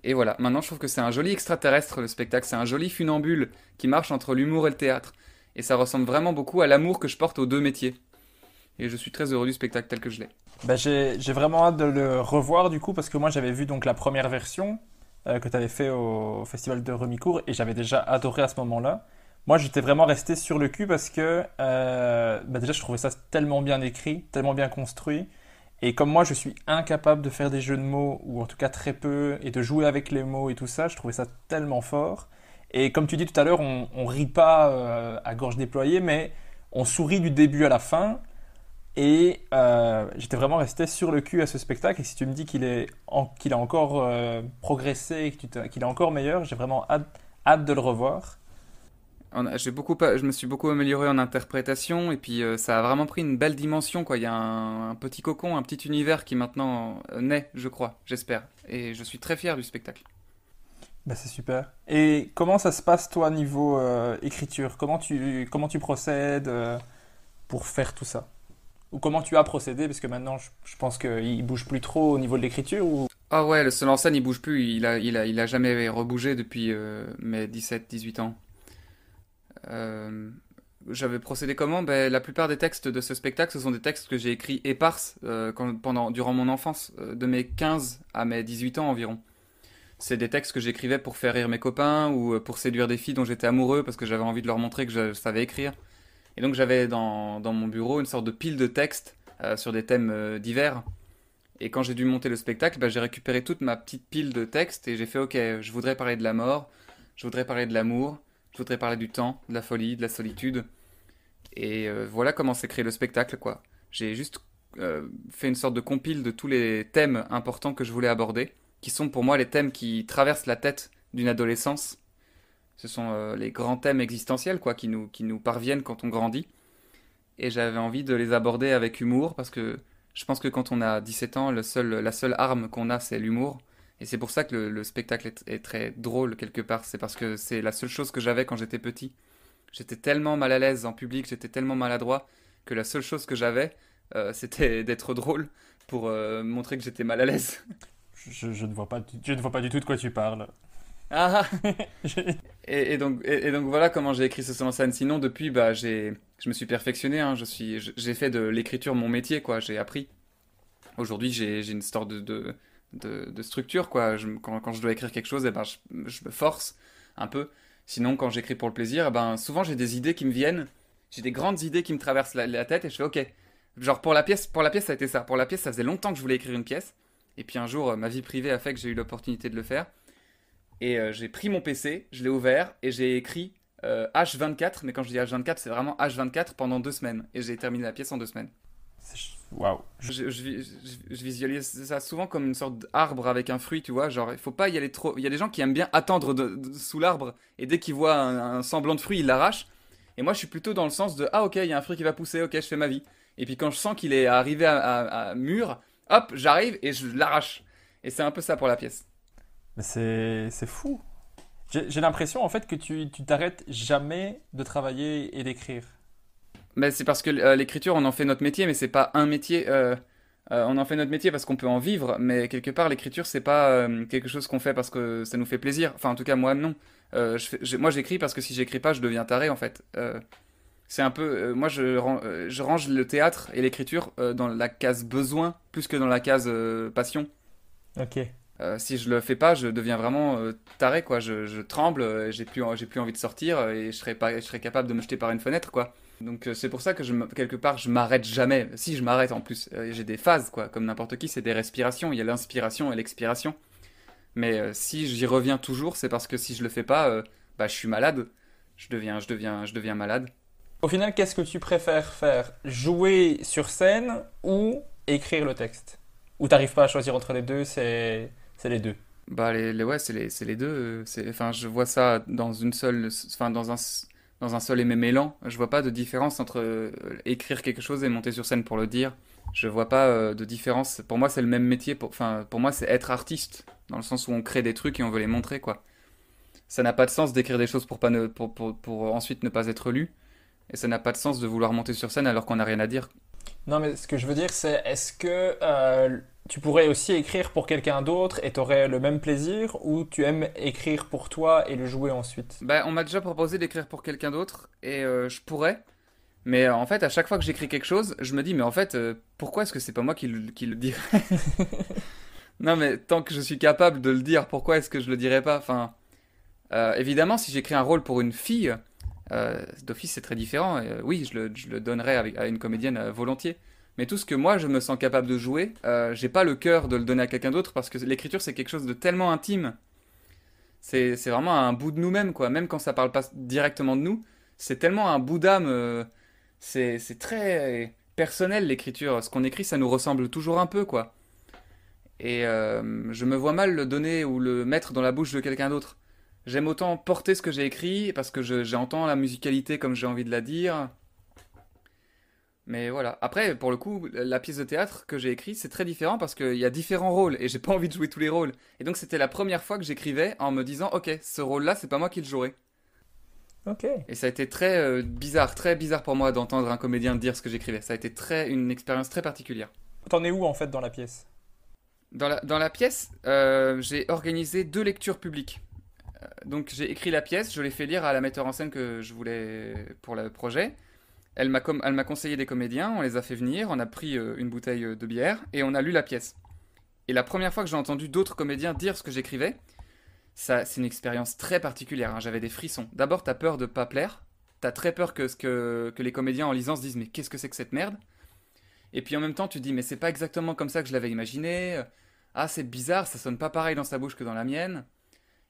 Et voilà, maintenant je trouve que c'est un joli extraterrestre le spectacle, c'est un joli funambule qui marche entre l'humour et le théâtre. Et ça ressemble vraiment beaucoup à l'amour que je porte aux deux métiers. Et je suis très heureux du spectacle tel que je l'ai. Bah, j'ai vraiment hâte de le revoir du coup parce que moi j'avais vu donc la première version que tu avais fait au festival de Remicourt et j'avais déjà adoré à ce moment-là. Moi j'étais vraiment resté sur le cul parce que bah, déjà je trouvais ça tellement bien écrit, tellement bien construit. Et comme moi je suis incapable de faire des jeux de mots, ou en tout cas très peu, et de jouer avec les mots et tout ça, je trouvais ça tellement fort. Et comme tu dis tout à l'heure, on rit pas à gorge déployée, mais on sourit du début à la fin. Et j'étais vraiment resté sur le cul à ce spectacle. Et si tu me dis qu'il a encore progressé et qu'il est encore meilleur, j'ai vraiment hâte de le revoir. Je me suis beaucoup amélioré en interprétation et puis ça a vraiment pris une belle dimension, quoi. Il y a un petit cocon, un petit univers qui maintenant naît, je crois, j'espère. Et je suis très fier du spectacle. Bah, c'est super. Et comment ça se passe toi niveau écriture? Comment tu procèdes pour faire tout ça? Ou comment tu as procédé? Parce que maintenant je pense qu'il bouge plus trop au niveau de l'écriture ou... Ah ouais, le seul en scène, il bouge plus. Il a jamais rebougé depuis mes 17, 18 ans. Euh, J'avais procédé comment? Ben, la plupart des textes de ce spectacle, ce sont des textes que j'ai écrits éparses durant mon enfance, de mes 15 à mes 18 ans environ. C'est des textes que j'écrivais pour faire rire mes copains ou pour séduire des filles dont j'étais amoureux parce que j'avais envie de leur montrer que je savais écrire. Et donc j'avais dans mon bureau une sorte de pile de textes sur des thèmes divers. Et quand j'ai dû monter le spectacle, bah, j'ai récupéré toute ma petite pile de textes et j'ai fait ok, je voudrais parler de la mort, je voudrais parler de l'amour, je voudrais parler du temps, de la folie, de la solitude. Et voilà comment s'est créé le spectacle, quoi. J'ai juste fait une sorte de compile de tous les thèmes importants que je voulais aborder, qui sont pour moi les thèmes qui traversent la tête d'une adolescence. Ce sont les grands thèmes existentiels, quoi, qui nous parviennent quand on grandit. Et j'avais envie de les aborder avec humour, parce que je pense que quand on a 17 ans, la seule arme qu'on a, c'est l'humour. Et c'est pour ça que le spectacle est très drôle, quelque part. C'est parce que c'est la seule chose que j'avais quand j'étais petit. J'étais tellement mal à l'aise en public, j'étais tellement maladroit, que la seule chose que j'avais, c'était d'être drôle pour montrer que j'étais mal à l'aise. Je ne vois pas du tout de quoi tu parles. Ah ah. Je- Et donc voilà comment j'ai écrit ce seul en scène. Sinon, depuis, bah, je me suis perfectionné. Hein. J'ai fait de l'écriture mon métier, quoi. J'ai appris. Aujourd'hui, j'ai une sorte de structure, quoi. Quand je dois écrire quelque chose, eh ben, je me force un peu. Sinon, quand j'écris pour le plaisir, eh ben, souvent j'ai des idées qui me viennent. J'ai des grandes idées qui me traversent la tête et je fais OK. Genre pour la pièce, ça a été ça. Pour la pièce, ça faisait longtemps que je voulais écrire une pièce. Et puis un jour, ma vie privée a fait que j'ai eu l'opportunité de le faire. Et j'ai pris mon PC, je l'ai ouvert et j'ai écrit H24. Mais quand je dis H24, c'est vraiment H24 pendant 2 semaines. Et j'ai terminé la pièce en 2 semaines. Waouh. Je visualise ça souvent comme une sorte d'arbre avec un fruit, tu vois. Genre, il faut pas y aller trop. Il y a des gens qui aiment bien attendre sous l'arbre et dès qu'ils voient un semblant de fruit, ils l'arrachent. Et moi, je suis plutôt dans le sens de ah, ok, il y a un fruit qui va pousser, ok, je fais ma vie. Et puis quand je sens qu'il est arrivé à mûr, hop, j'arrive et je l'arrache. Et c'est un peu ça pour la pièce. Mais c'est fou. J'ai l'impression en fait que tu t'arrêtes jamais de travailler et d'écrire. Mais c'est parce que l'écriture, on en fait notre métier, mais c'est pas un métier. On en fait notre métier parce qu'on peut en vivre, mais quelque part, l'écriture, c'est pas quelque chose qu'on fait parce que ça nous fait plaisir. Enfin, en tout cas, moi, non. Moi, j'écris parce que si j'écris pas, je deviens taré, en fait. C'est un peu. Moi, je range le théâtre et l'écriture dans la case besoin plus que dans la case passion. Ok. Si je le fais pas, je deviens vraiment taré, quoi. Je tremble, j'ai plus envie de sortir et je serais capable de me jeter par une fenêtre, quoi. Donc c'est pour ça que quelque part je m'arrête jamais. Si je m'arrête en plus, j'ai des phases quoi, comme n'importe qui, c'est des respirations. Il y a l'inspiration et l'expiration. Mais si j'y reviens toujours, c'est parce que si je le fais pas, bah je suis malade. Je deviens malade. Au final, qu'est-ce que tu préfères faire? Jouer sur scène ou écrire le texte? Ou t'arrives pas à choisir entre les deux, c'est les deux. Bah ouais, c'est les deux. Enfin, je vois ça dans une seule, enfin dans un seul et même élan. Je vois pas de différence entre écrire quelque chose et monter sur scène pour le dire. Je vois pas de différence. Pour moi, c'est le même métier. Enfin, pour moi, c'est être artiste dans le sens où on crée des trucs et on veut les montrer quoi. Ça n'a pas de sens d'écrire des choses pour pas ne, pour ensuite ne pas être lu. Et ça n'a pas de sens de vouloir monter sur scène alors qu'on n'a rien à dire. Non, mais ce que je veux dire, c'est est-ce que tu pourrais aussi écrire pour quelqu'un d'autre et t'aurais le même plaisir ou tu aimes écrire pour toi et le jouer ensuite? Bah, on m'a déjà proposé d'écrire pour quelqu'un d'autre et je pourrais. Mais en fait, à chaque fois que j'écris quelque chose, je me dis, mais en fait, pourquoi est-ce que c'est pas moi qui le dirais? Non, mais tant que je suis capable de le dire, pourquoi est-ce que je le dirais pas? Enfin, évidemment, si j'écris un rôle pour une fille, d'office c'est très différent. Oui, je le donnerais à une comédienne volontiers. Mais tout ce que moi je me sens capable de jouer, j'ai pas le cœur de le donner à quelqu'un d'autre parce que l'écriture c'est quelque chose de tellement intime. C'est vraiment un bout de nous-mêmes, quoi. Même quand ça parle pas directement de nous, c'est tellement un bout d'âme. C'est très personnel l'écriture. Ce qu'on écrit, ça nous ressemble toujours un peu, quoi. Et je me vois mal le donner ou le mettre dans la bouche de quelqu'un d'autre. J'aime autant porter ce que j'ai écrit parce que j'entends la musicalité comme j'ai envie de la dire. Mais voilà. Après, pour le coup, la pièce de théâtre que j'ai écrite, c'est très différent parce qu'il y a différents rôles et j'ai pas envie de jouer tous les rôles. Et donc, c'était la première fois que j'écrivais en me disant, ok, ce rôle-là, c'est pas moi qui le jouerai. Ok. Et ça a été très bizarre pour moi d'entendre un comédien dire ce que j'écrivais. Ça a été une expérience très particulière. T'en es où en fait dans la pièce? Dans la pièce, j'ai organisé 2 lectures publiques. Donc j'ai écrit la pièce, je l'ai fait lire à la metteur en scène que je voulais pour le projet. Elle m'a conseillé des comédiens, on les a fait venir, on a pris une bouteille de bière et on a lu la pièce. Et la première fois que j'ai entendu d'autres comédiens dire ce que j'écrivais, ça, c'est une expérience très particulière, hein. J'avais des frissons. D'abord, t'as peur de pas plaire, t'as très peur que les comédiens en lisant se disent mais qu'est-ce que c'est que cette merde? Et puis en même temps, tu te dis mais c'est pas exactement comme ça que je l'avais imaginé. Ah, c'est bizarre, ça sonne pas pareil dans sa bouche que dans la mienne.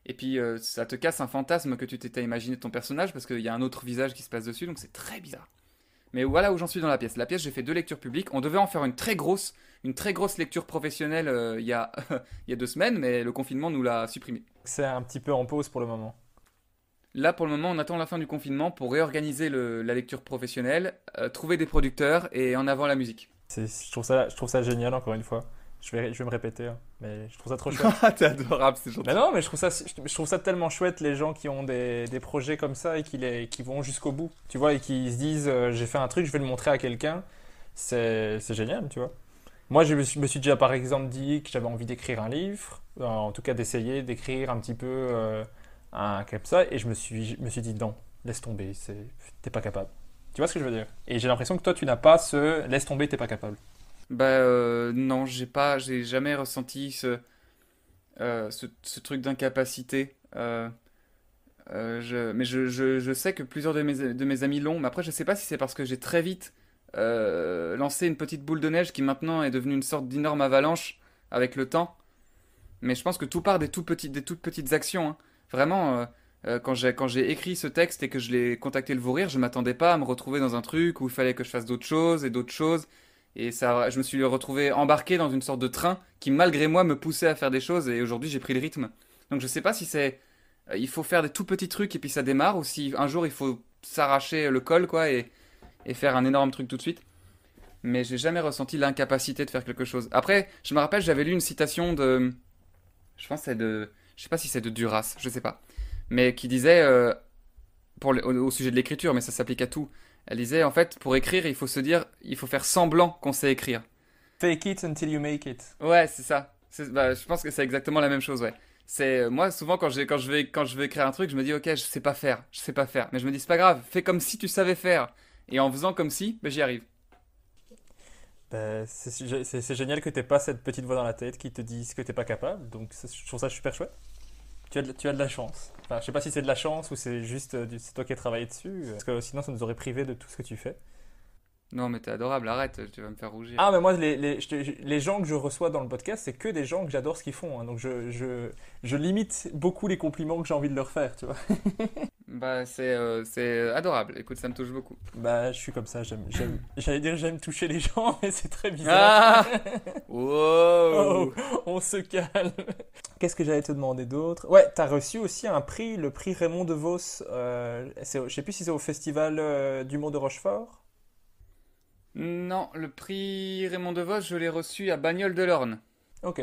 Et puis ça te casse un fantasme que tu t'étais imaginé de ton personnage parce qu'il y a un autre visage qui se passe dessus, donc c'est très bizarre. Mais voilà où j'en suis dans la pièce. La pièce, j'ai fait 2 lectures publiques. On devait en faire une très grosse lecture professionnelle il y a, il y a 2 semaines, mais le confinement nous l'a supprimé. C'est un petit peu en pause pour le moment. Là, pour le moment, on attend la fin du confinement pour réorganiser la lecture professionnelle, trouver des producteurs et en avant la musique. Je trouve ça génial, encore une fois. Je vais me répéter, hein, mais je trouve ça trop chouette. Ah, t'es adorable, c'est gentil. Mais non, mais je trouve ça tellement chouette, les gens qui ont des projets comme ça et qui vont jusqu'au bout, tu vois, et qui se disent, j'ai fait un truc, je vais le montrer à quelqu'un. C'est génial, tu vois. Moi, je me suis déjà, par exemple, dit que j'avais envie d'écrire un livre, en tout cas d'essayer d'écrire un petit peu comme ça, et je me suis dit, non, laisse tomber, t'es pas capable. Tu vois ce que je veux dire? Et j'ai l'impression que toi, tu n'as pas ce laisse tomber, t'es pas capable. Bah non, j'ai jamais ressenti ce truc d'incapacité. Mais je sais que plusieurs de mes amis l'ont, mais après je sais pas si c'est parce que j'ai très vite lancé une petite boule de neige qui maintenant est devenue une sorte d'énorme avalanche avec le temps. Mais je pense que tout part des toutes petites actions, hein. Vraiment, quand j'ai écrit ce texte et que je l'ai contacté le Vaut-Rire, je m'attendais pas à me retrouver dans un truc où il fallait que je fasse d'autres choses et d'autres choses. Et ça, je me suis retrouvé embarqué dans une sorte de train qui, malgré moi, me poussait à faire des choses. Et aujourd'hui, j'ai pris le rythme. Donc je sais pas si il faut faire des tout petits trucs et puis ça démarre, ou si un jour il faut s'arracher le col, quoi, et faire un énorme truc tout de suite. Mais j'ai jamais ressenti l'incapacité de faire quelque chose. Après, je me rappelle, j'avais lu une citation je pense que je sais pas si c'est de Duras, je sais pas, mais qui disait au sujet de l'écriture, mais ça s'applique à tout. Elle disait en fait, pour écrire, il faut faire semblant qu'on sait écrire. Fake it until you make it. Ouais, c'est ça. Bah, je pense que c'est exactement la même chose, ouais. Moi souvent quand je vais écrire un truc, je me dis OK, je sais pas faire, mais je me dis c'est pas grave, fais comme si tu savais faire, et en faisant comme si, ben, j'y arrive. Ben, c'est génial que t'aies pas cette petite voix dans la tête qui te dise que t'es pas capable, donc je trouve ça super chouette. Tu as de la chance. Enfin, je sais pas si c'est de la chance ou c'est juste c'est toi qui as travaillé dessus, parce que sinon ça nous aurait privé de tout ce que tu fais. Non mais t'es adorable, arrête, tu vas me faire rougir. Ah, mais moi, les gens que je reçois dans le podcast, c'est que des gens que j'adore ce qu'ils font, hein. Donc je limite beaucoup les compliments que j'ai envie de leur faire, tu vois. Bah c'est adorable, écoute, ça me touche beaucoup. Bah, je suis comme ça, j'allais dire j'aime toucher les gens, mais c'est très bizarre. Ah. Oh, Wow. on se calme. Qu'est-ce que j'allais te demander d'autre? Ouais, t'as reçu aussi un prix, le prix Raymond DeVos. Je sais plus si c'est au Festival d'humour de Rochefort. Non, le prix Raymond DeVos, je l'ai reçu à Bagnoles de l'Orne. Ok.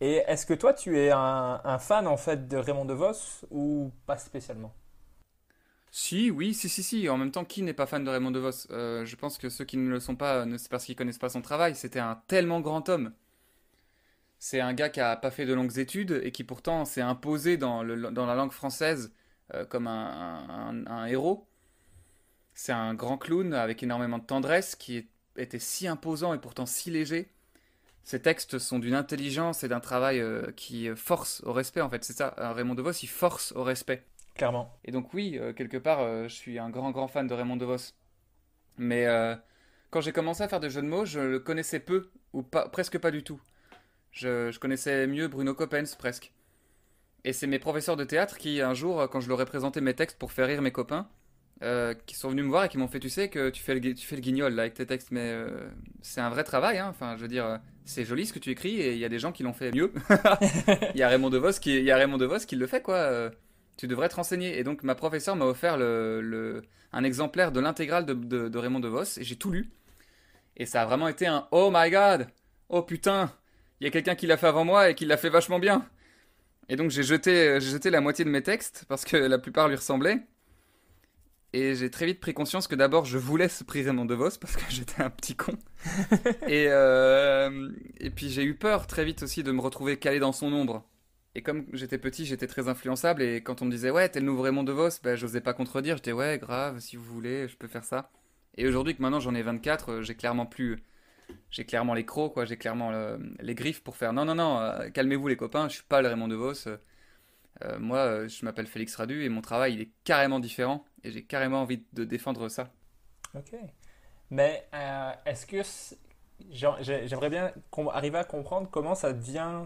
Et est-ce que toi, tu es un fan en fait de Raymond DeVos ou pas spécialement? Si, oui, si. En même temps, qui n'est pas fan de Raymond DeVos? Je pense que ceux qui ne le sont pas, c'est parce qu'ils connaissent pas son travail. C'était un tellement grand homme. C'est un gars qui a pas fait de longues études et qui pourtant s'est imposé dans la langue française comme un héros. C'est un grand clown avec énormément de tendresse était si imposant et pourtant si léger. Ses textes sont d'une intelligence et d'un travail qui force au respect en fait. C'est ça, Raymond DeVos, il force au respect. Clairement. Et donc oui, quelque part, je suis un grand grand fan de Raymond DeVos. Mais quand j'ai commencé à faire des jeux de mots, je le connaissais peu ou pas, presque pas du tout. Je connaissais mieux Bruno Coppens presque. Et c'est mes professeurs de théâtre qui, un jour, quand je leur ai présenté mes textes pour faire rire mes copains, qui sont venus me voir et qui m'ont fait, tu sais que tu fais le guignol là avec tes textes, mais c'est un vrai travail, hein. Enfin, je veux dire, c'est joli ce que tu écris et il y a des gens qui l'ont fait mieux. Il y a Raymond DeVos qui le fait, quoi. Tu devrais te renseigner. Et donc ma professeure m'a offert un exemplaire de l'intégrale de Raymond DeVos et j'ai tout lu. Et ça a vraiment été un oh my god, oh putain, il y a quelqu'un qui l'a fait avant moi et qui l'a fait vachement bien. Et donc j'ai jeté la moitié de mes textes parce que la plupart lui ressemblaient. Et j'ai très vite pris conscience que d'abord je voulais ce prix Raymond DeVos parce que j'étais un petit con. Et, euh, Et puis j'ai eu peur très vite aussi de me retrouver calé dans son ombre. Et comme j'étais petit, j'étais très influençable. Et quand on me disait, ouais, t'es le nouveau Raymond DeVos, ben, j'osais pas contredire. J'étais, ouais, grave, si vous voulez, je peux faire ça. Et aujourd'hui que maintenant j'en ai 24, j'ai clairement plus. J'ai clairement les crocs, quoi. J'ai clairement les griffes pour faire. Non, non, non, calmez-vous les copains, je suis pas le Raymond DeVos. Moi, je m'appelle Félix Radu et mon travail, il est carrément différent. Et j'ai carrément envie de défendre ça. Ok. Mais est-ce que j'aimerais bien arriver à comprendre comment ça devient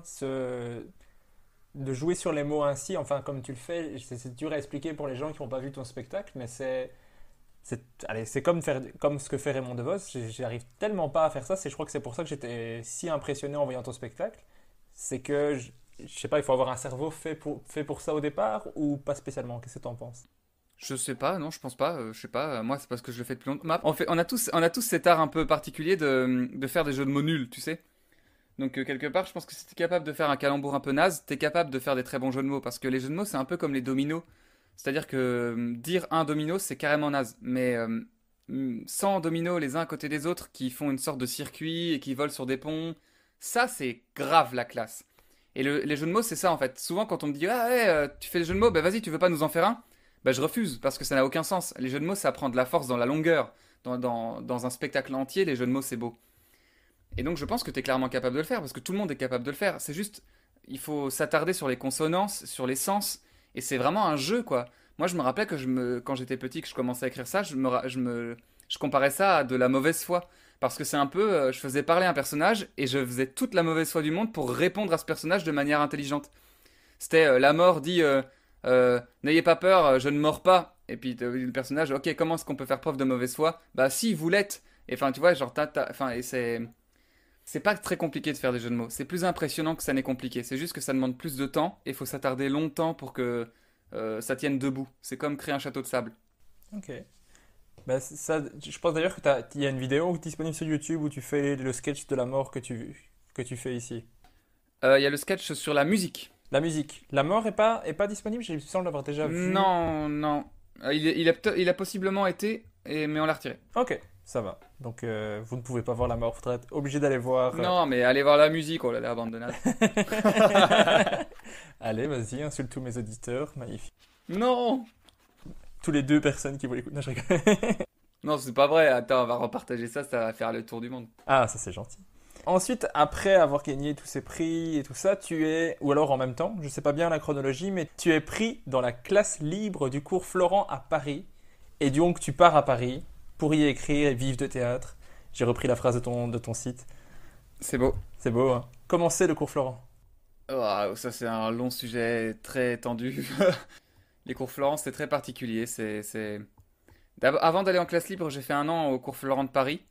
de jouer sur les mots ainsi, enfin comme tu le fais, c'est dur à expliquer pour les gens qui n'ont pas vu ton spectacle, mais allez, c'est comme ce que fait Raymond DeVos. J'arrive tellement pas à faire ça, je crois que c'est pour ça que j'étais si impressionné en voyant ton spectacle. C'est que, je sais pas, il faut avoir un cerveau fait pour ça au départ ou pas spécialement. Qu'est-ce que tu en penses? Je sais pas, non, je pense pas. Je sais pas. Moi, c'est parce que je le fais depuis longtemps. On a tous cet art un peu particulier de faire des jeux de mots nuls, tu sais. Donc quelque part, je pense que si t'es capable de faire un calembour un peu naze, t'es capable de faire des très bons jeux de mots. Parce que les jeux de mots, c'est un peu comme les dominos. C'est-à-dire que dire un domino, c'est carrément naze. Mais 100 dominos les uns à côté des autres qui font une sorte de circuit et qui volent sur des ponts, ça, c'est grave la classe. Et les jeux de mots, c'est ça en fait. Souvent, quand on me dit, ah ouais, tu fais des jeux de mots, bah vas-y, tu veux pas nous en faire un? Bah je refuse, parce que ça n'a aucun sens. Les jeux de mots, ça prend de la force dans la longueur. Dans un spectacle entier, les jeux de mots, c'est beau. Et donc, je pense que tu es clairement capable de le faire, parce que tout le monde est capable de le faire. C'est juste, il faut s'attarder sur les consonances, sur les sens, et c'est vraiment un jeu, quoi. Moi, je me rappelais quand j'étais petit, que je commençais à écrire ça, je comparais ça à de la mauvaise foi. Parce que c'est un peu, je faisais parler un personnage, et je faisais toute la mauvaise foi du monde pour répondre à ce personnage de manière intelligente. C'était la mort dit n'ayez pas peur, je ne mords pas. Et puis le personnage, ok, comment est-ce qu'on peut faire preuve de mauvaise foi? Bah si, vous l'êtes. Et enfin, tu vois, genre, enfin, et c'est pas très compliqué de faire des jeux de mots. C'est plus impressionnant que ça n'est compliqué. C'est juste que ça demande plus de temps et il faut s'attarder longtemps pour que ça tienne debout. C'est comme créer un château de sable. Ok. Bah, ça, je pense d'ailleurs qu'il y a une vidéo disponible sur YouTube où tu fais le sketch de la mort que tu fais ici. Il y a le sketch sur la musique. La musique. La mort est pas disponible, j'ai l'impression de l'avoir déjà vu. Non, non. Il a possiblement été, mais on l'a retiré. Ok, ça va. Donc vous ne pouvez pas voir la mort, vous serez obligé d'aller voir. Non, mais allez voir la musique, oh là là, bande de nazes. Allez, vas-y, insulte tous mes auditeurs, magnifique. Non! Tous les deux personnes qui vont l'écouter. Non, je rigole. Non, c'est pas vrai. Attends, on va repartager ça, ça va faire le tour du monde. Ah, ça c'est gentil. Ensuite, après avoir gagné tous ces prix et tout ça, ou alors en même temps, je sais pas bien la chronologie, mais tu es pris dans la classe libre du cours Florent à Paris. Et donc tu pars à Paris pour y écrire et vivre de théâtre. J'ai repris la phrase de ton site. C'est beau. C'est beau, hein. Comment c'est le cours Florent? Oh, ça, c'est un long sujet très tendu. Les cours Florent, c'est très particulier. Avant d'aller en classe libre, j'ai fait un an au cours Florent de Paris.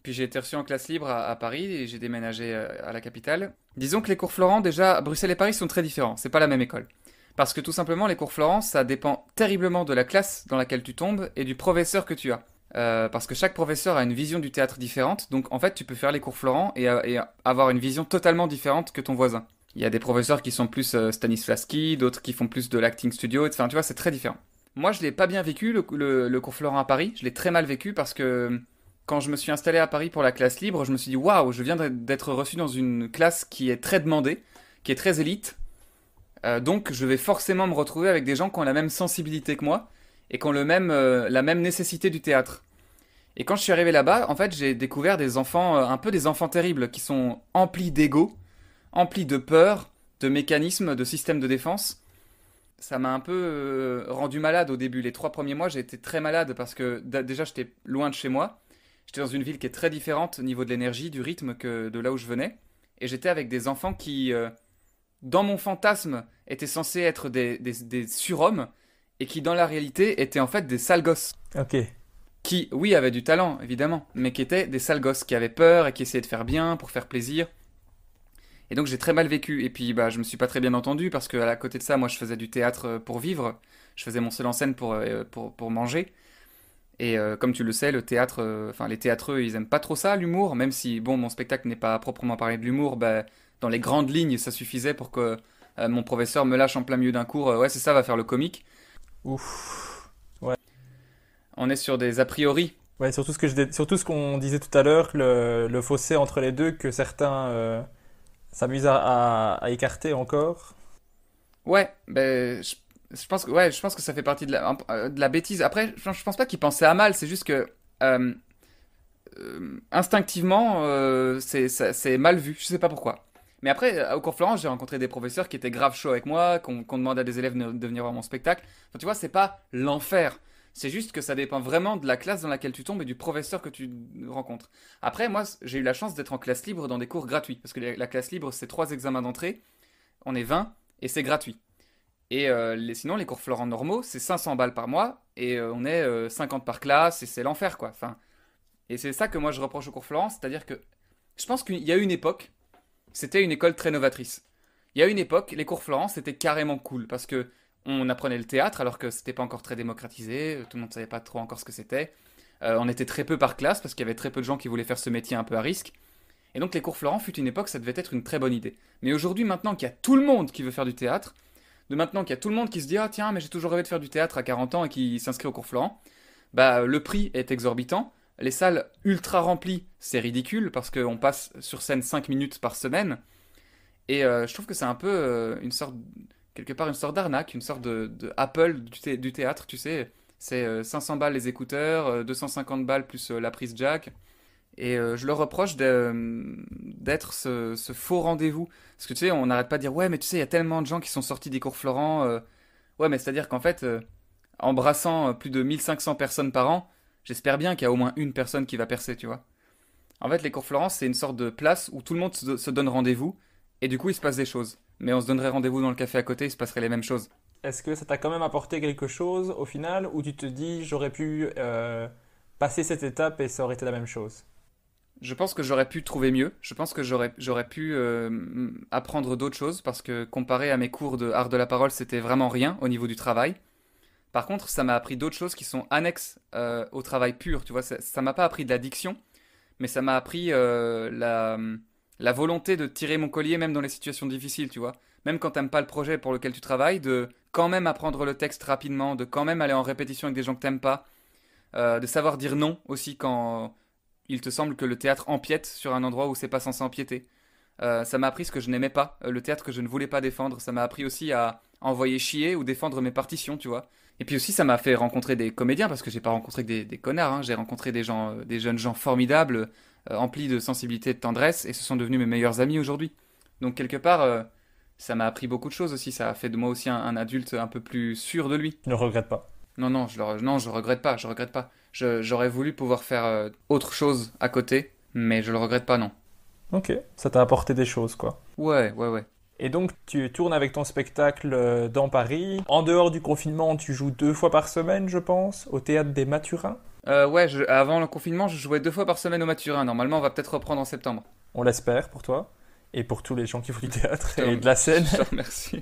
Puis j'ai été reçu en classe libre à Paris et j'ai déménagé à la capitale. Disons que les cours Florent, déjà, Bruxelles et Paris sont très différents. C'est pas la même école. Parce que tout simplement, les cours Florent, ça dépend terriblement de la classe dans laquelle tu tombes et du professeur que tu as. Parce que chaque professeur a une vision du théâtre différente. Donc en fait, tu peux faire les cours Florent et avoir une vision totalement différente que ton voisin. Il y a des professeurs qui sont plus Stanislavski, d'autres qui font plus de l'acting studio. Enfin, tu vois, c'est très différent. Moi, je l'ai pas bien vécu, le cours Florent à Paris. Je l'ai très mal vécu parce que quand je me suis installé à Paris pour la classe libre, je me suis dit, waouh, je viens d'être reçu dans une classe qui est très demandée, qui est très élite. Donc, je vais forcément me retrouver avec des gens qui ont la même sensibilité que moi et qui ont la même nécessité du théâtre. Et quand je suis arrivé là-bas, en fait, j'ai découvert des enfants, un peu des enfants terribles, qui sont emplis d'ego, emplis de peur, de mécanismes, de systèmes de défense. Ça m'a un peu rendu malade au début. Les 3 premiers mois, j'ai été très malade parce que déjà, j'étais loin de chez moi. J'étais dans une ville qui est très différente au niveau de l'énergie, du rythme que de là où je venais. Et j'étais avec des enfants qui, dans mon fantasme, étaient censés être des surhommes et qui, dans la réalité, étaient en fait des sales gosses. Ok. Qui, oui, avaient du talent, évidemment, mais qui étaient des sales gosses, qui avaient peur et qui essayaient de faire bien pour faire plaisir. Et donc j'ai très mal vécu. Et puis bah, je me suis pas très bien entendu parce qu'à côté de ça, moi je faisais du théâtre pour vivre. Je faisais mon seul en scène pour manger. Et comme tu le sais, le théâtre, enfin les théâtreux, ils aiment pas trop ça, l'humour. Même si, bon, mon spectacle n'est pas à proprement parler de l'humour, bah, dans les grandes lignes, ça suffisait pour que mon professeur me lâche en plein milieu d'un cours. Ouais, c'est ça, va faire le comique. Ouf. On est sur des a priori. Ouais, surtout ce qu'on disait tout à l'heure, le fossé entre les deux que certains s'amusent à écarter encore. Ouais, ben, je pense que ça fait partie de la bêtise. Après, je pense pas qu'ils pensaient à mal, c'est juste que euh, instinctivement, c'est mal vu. Je sais pas pourquoi. Mais après, au cours Florence, j'ai rencontré des professeurs qui étaient grave chauds avec moi, qu'on demande à des élèves de venir voir mon spectacle. Enfin, tu vois, c'est pas l'enfer. C'est juste que ça dépend vraiment de la classe dans laquelle tu tombes et du professeur que tu rencontres. Après, moi, j'ai eu la chance d'être en classe libre dans des cours gratuits. Parce que la classe libre, c'est 3 examens d'entrée, on est 20 et c'est gratuit. Et sinon, les cours Florent normaux, c'est 500 balles par mois et on est 50 par classe et c'est l'enfer, quoi. Enfin, et c'est ça que moi je reproche au cours Florent, c'est-à-dire que je pense qu'il y a une époque, c'était une école très novatrice. Il y a une époque, les cours Florent, c'était carrément cool parce que on apprenait le théâtre alors que c'était pas encore très démocratisé, tout le monde savait pas trop encore ce que c'était. On était très peu par classe parce qu'il y avait très peu de gens qui voulaient faire ce métier un peu à risque. Et donc les cours Florent fut une époque, ça devait être une très bonne idée. Mais aujourd'hui, maintenant qu'il y a tout le monde qui veut faire du théâtre, de maintenant qu'il y a tout le monde qui se dit ah tiens mais j'ai toujours rêvé de faire du théâtre à 40 ans et qui s'inscrit au cours Florent, bah le prix est exorbitant, les salles ultra remplies, c'est ridicule parce qu'on passe sur scène 5 minutes par semaine et je trouve que c'est un peu une sorte quelque part une sorte d'arnaque, une sorte de Apple du théâtre, tu sais, c'est 500 balles les écouteurs, 250 balles plus la prise jack. Et je leur reproche d'être ce faux rendez-vous. Parce que tu sais, on n'arrête pas de dire, ouais, mais tu sais, il y a tellement de gens qui sont sortis des cours Florent. Ouais, mais c'est-à-dire qu'en fait, en brassant plus de 1500 personnes par an, j'espère bien qu'il y a au moins une personne qui va percer, tu vois. En fait, les cours Florent, c'est une sorte de place où tout le monde se donne rendez-vous, et du coup, il se passe des choses. Mais on se donnerait rendez-vous dans le café à côté, il se passerait les mêmes choses. Est-ce que ça t'a quand même apporté quelque chose au final, ou tu te dis j'aurais pu passer cette étape et ça aurait été la même chose? Je pense que j'aurais pu trouver mieux. Je pense que j'aurais pu apprendre d'autres choses parce que comparé à mes cours de art de la parole, c'était vraiment rien au niveau du travail. Par contre, ça m'a appris d'autres choses qui sont annexes au travail pur. Tu vois, ça m'a pas appris de la diction, mais ça m'a appris la volonté de tirer mon collier même dans les situations difficiles. Tu vois, même quand t'aimes pas le projet pour lequel tu travailles, de quand même apprendre le texte rapidement, de quand même aller en répétition avec des gens que t'aimes pas, de savoir dire non aussi quand il te semble que le théâtre empiète sur un endroit où c'est pas censé empiéter. Ça m'a appris ce que je n'aimais pas, le théâtre que je ne voulais pas défendre. Ça m'a appris aussi à envoyer chier ou défendre mes partitions, tu vois. Et puis aussi, ça m'a fait rencontrer des comédiens parce que j'ai pas rencontré que des connards. Hein. J'ai rencontré des gens, des jeunes gens formidables, emplis de sensibilité et de tendresse, et ce sont devenus mes meilleurs amis aujourd'hui. Donc quelque part, ça m'a appris beaucoup de choses aussi. Ça a fait de moi aussi un adulte un peu plus sûr de lui. Je ne regrette pas. Non, non, non, je regrette pas, je regrette pas. J'aurais voulu pouvoir faire autre chose à côté, mais je le regrette pas, non. Ok, ça t'a apporté des choses quoi. Ouais, ouais, ouais. Et donc tu tournes avec ton spectacle dans Paris. En dehors du confinement, tu joues 2 fois par semaine, je pense, au théâtre des Mathurins. Ouais, avant le confinement, je jouais 2 fois par semaine au Mathurin. Normalement, on va peut-être reprendre en septembre. On l'espère pour toi et pour tous les gens qui font du théâtre Je te, et de la scène. je te remercie.